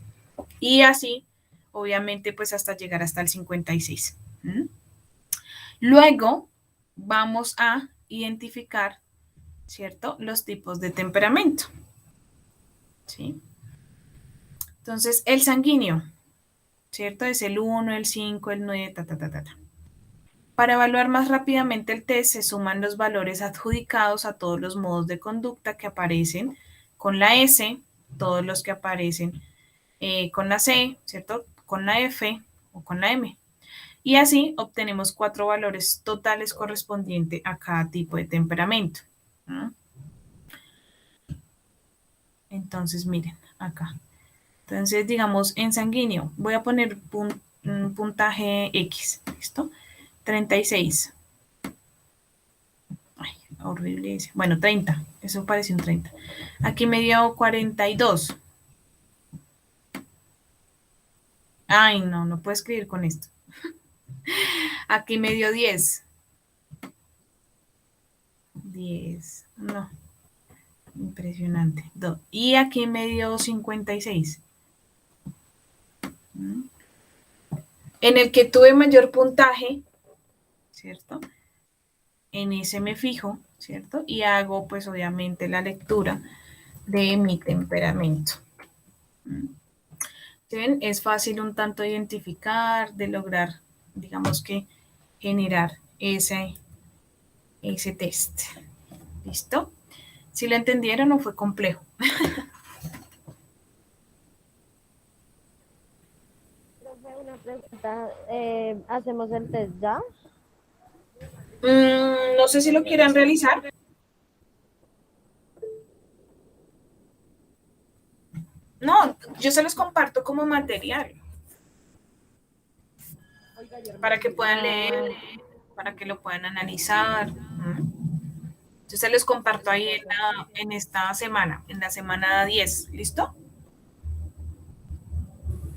Y así, obviamente, pues hasta llegar hasta el 56. Luego vamos a identificar, ¿cierto? Los tipos de temperamento, ¿sí? Entonces, el sanguíneo, ¿cierto? Es el 1, el 5, el 9, ta, ta, ta, ta, ta. Para evaluar más rápidamente el test se suman los valores adjudicados a todos los modos de conducta que aparecen con la S, todos los que aparecen con la C, ¿cierto? Con la F o con la M. Y así obtenemos 4 valores totales correspondientes a cada tipo de temperamento. Entonces, miren, acá. Entonces, digamos, en sanguíneo, voy a poner un puntaje X, ¿listo? 36. Ay, horrible ese. Bueno, 30. Eso parece un 30. Aquí me dio 42. Ay, no, no puedo escribir con esto. Aquí me dio 10. 10. No. Impresionante. Y aquí me dio 56. En el que tuve mayor puntaje, ¿cierto? En ese me fijo, ¿cierto? Y hago, pues, obviamente, la lectura de mi temperamento. ¿Ven? Es fácil un tanto identificar, de lograr, digamos que, generar ese test. ¿Listo? Si lo entendieron o fue complejo. Una pregunta, ¿hacemos el test ya? No sé si lo quieran realizar. No, yo se los comparto como material para que puedan leer, para que lo puedan analizar. Yo se los comparto ahí en esta semana, en la semana 10. ¿Listo?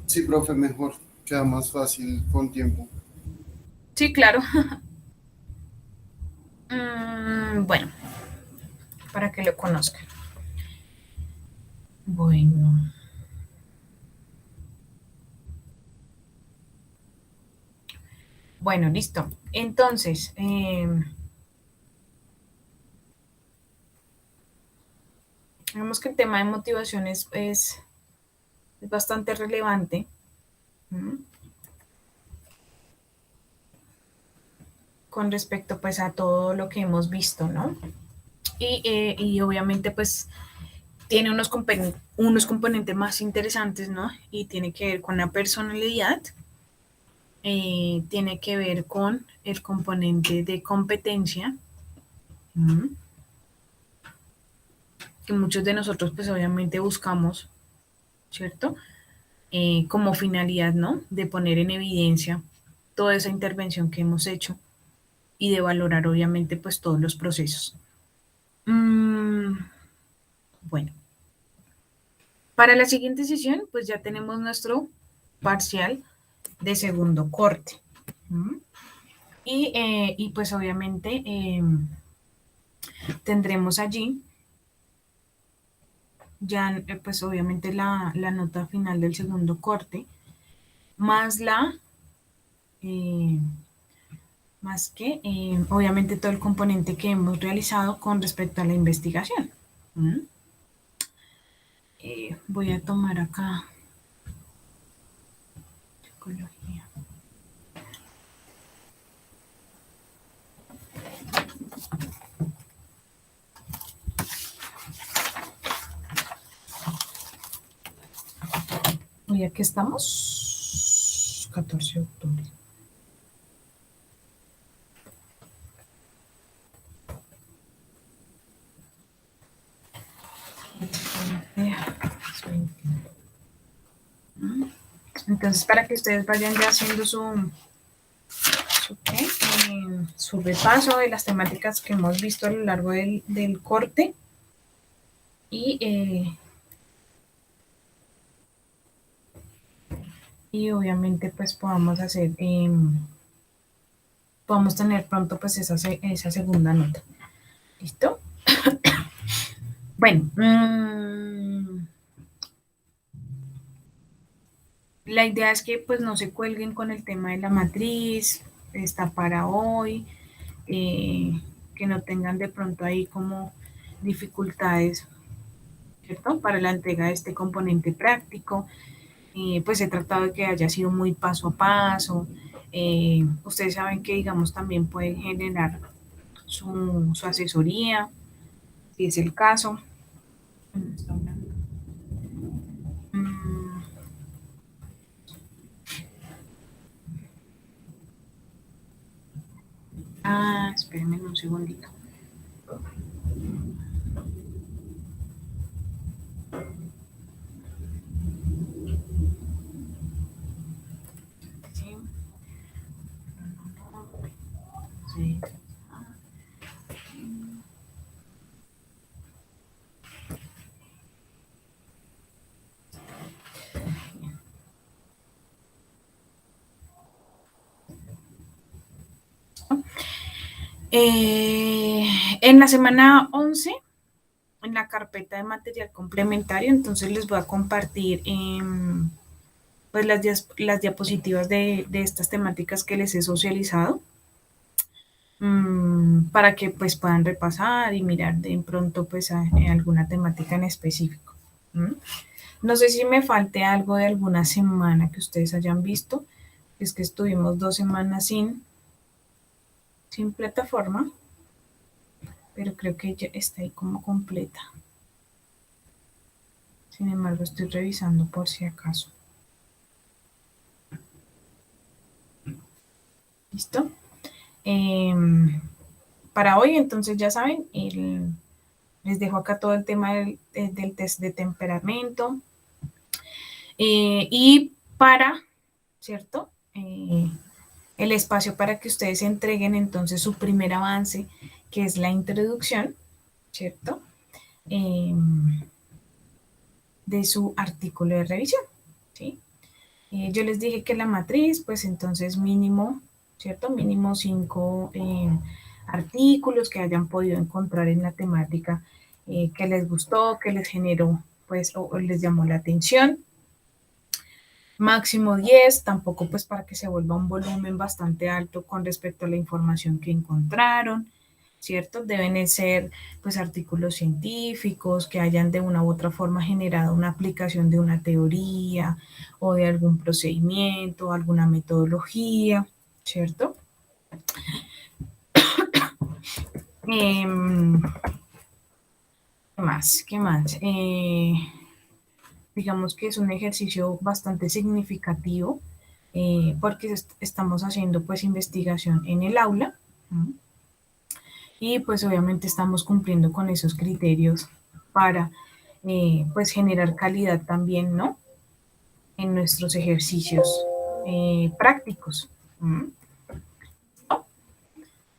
Sí, profe, mejor. Queda más fácil con tiempo. Sí, claro. Bueno, para que lo conozcan. Bueno. Bueno, listo. Entonces, vemos que el tema de motivación es bastante relevante. Con respecto pues a todo lo que hemos visto, ¿no? Y obviamente pues tiene unos componentes más interesantes, ¿no? Y tiene que ver con la personalidad, tiene que ver con el componente de competencia, que muchos de nosotros pues obviamente buscamos, ¿cierto? Como finalidad, ¿no? De poner en evidencia toda esa intervención que hemos hecho y de valorar obviamente pues todos los procesos. Bueno, para la siguiente sesión pues ya tenemos nuestro parcial de segundo corte. Y pues obviamente tendremos allí ya pues obviamente la nota final del segundo corte, más obviamente todo el componente que hemos realizado con respecto a la investigación. Voy a tomar acá psicología. Y aquí estamos, 14 de octubre. Entonces, para que ustedes vayan ya haciendo su repaso de las temáticas que hemos visto a lo largo del corte y obviamente pues podamos tener pronto pues esa segunda nota. ¿Listo? Bueno, la idea es que pues no se cuelguen con el tema de la matriz, está para hoy, que no tengan de pronto ahí como dificultades, ¿cierto? Para la entrega de este componente práctico. Pues he tratado de que haya sido muy paso a paso. Ustedes saben que, digamos, también pueden generar su asesoría, si es el caso. Mm, espérenme un segundito. Sí. Sí. En la semana 11, en la carpeta de material complementario, entonces les voy a compartir pues las diapositivas de estas temáticas que les he socializado, para que pues puedan repasar y mirar de pronto pues alguna temática en específico. No sé si me falte algo de alguna semana que ustedes hayan visto, es que estuvimos 2 semanas sin plataforma, pero creo que ya está ahí como completa. Sin embargo, estoy revisando por si acaso. ¿Listo? Para hoy, entonces ya saben, les dejo acá todo el tema del test de temperamento. Y ¿cierto? El espacio para que ustedes entreguen entonces su primer avance, que es la introducción, ¿cierto? De su artículo de revisión, ¿sí? Yo les dije que la matriz, pues entonces mínimo, ¿cierto? Mínimo 5 artículos que hayan podido encontrar en la temática que les gustó, que les generó, pues, o les llamó la atención. Máximo 10, tampoco pues para que se vuelva un volumen bastante alto con respecto a la información que encontraron, ¿cierto? Deben ser pues artículos científicos que hayan de una u otra forma generado una aplicación de una teoría o de algún procedimiento, alguna metodología, ¿cierto? ¿Qué más? ¿Qué más? Digamos que es un ejercicio bastante significativo, porque estamos haciendo pues investigación en el aula. Y pues obviamente estamos cumpliendo con esos criterios para pues generar calidad también, ¿no? En nuestros ejercicios prácticos.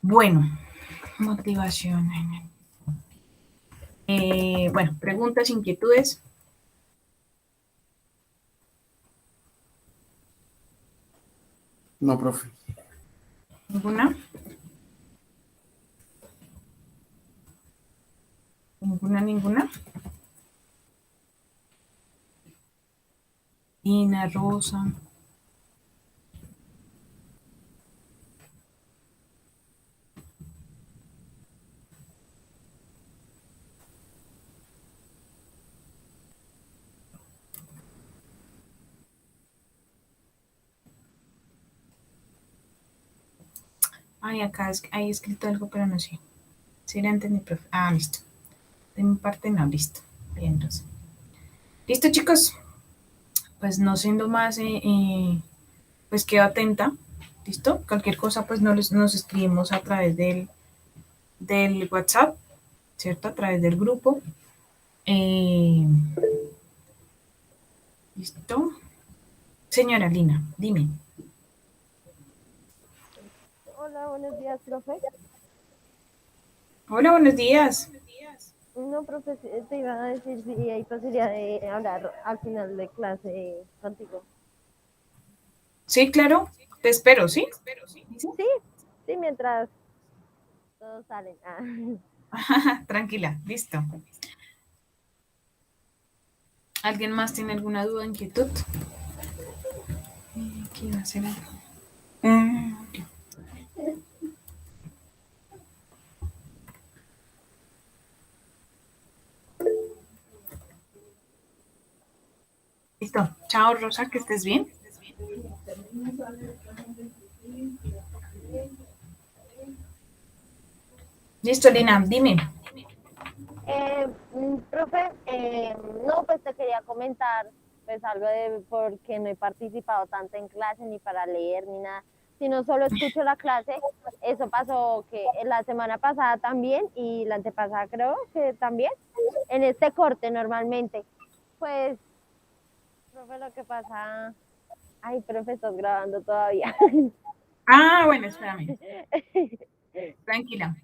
Bueno, motivación. Bueno, preguntas, inquietudes. No, profe. ¿Ninguna? ¿Ninguna? Ina, Rosa. Ay, acá hay escrito algo, pero no sé. Si era antes mi profe. Ah, listo. De mi parte no, listo. Bien, Rosa. Listo, chicos. Pues no siendo más, pues quedo atenta. ¿Listo? Cualquier cosa, pues nos escribimos a través del WhatsApp, ¿cierto? A través del grupo. ¿Listo? Señora Lina, dime. Hola, buenos días, profe. Hola, buenos días. No, profe, te iba a decir si hay posibilidad de hablar al final de clase contigo. Sí, claro, te espero, ¿sí? Sí, sí, mientras todos salen. Tranquila, listo. ¿Alguien más tiene alguna duda, inquietud? ¿Qué iba a hacer? Ok. Listo. Chao, Rosa, que estés bien. Listo, Lina, dime. Profe, no, pues te quería comentar pues algo de por qué no he participado tanto en clase ni para leer ni nada, sino solo escucho la clase. Eso pasó que la semana pasada también y la antepasada creo que también, en este corte normalmente. Pues, profe, lo que pasa, ay, profe, estás grabando todavía. Ah, bueno, espérame. Tranquila.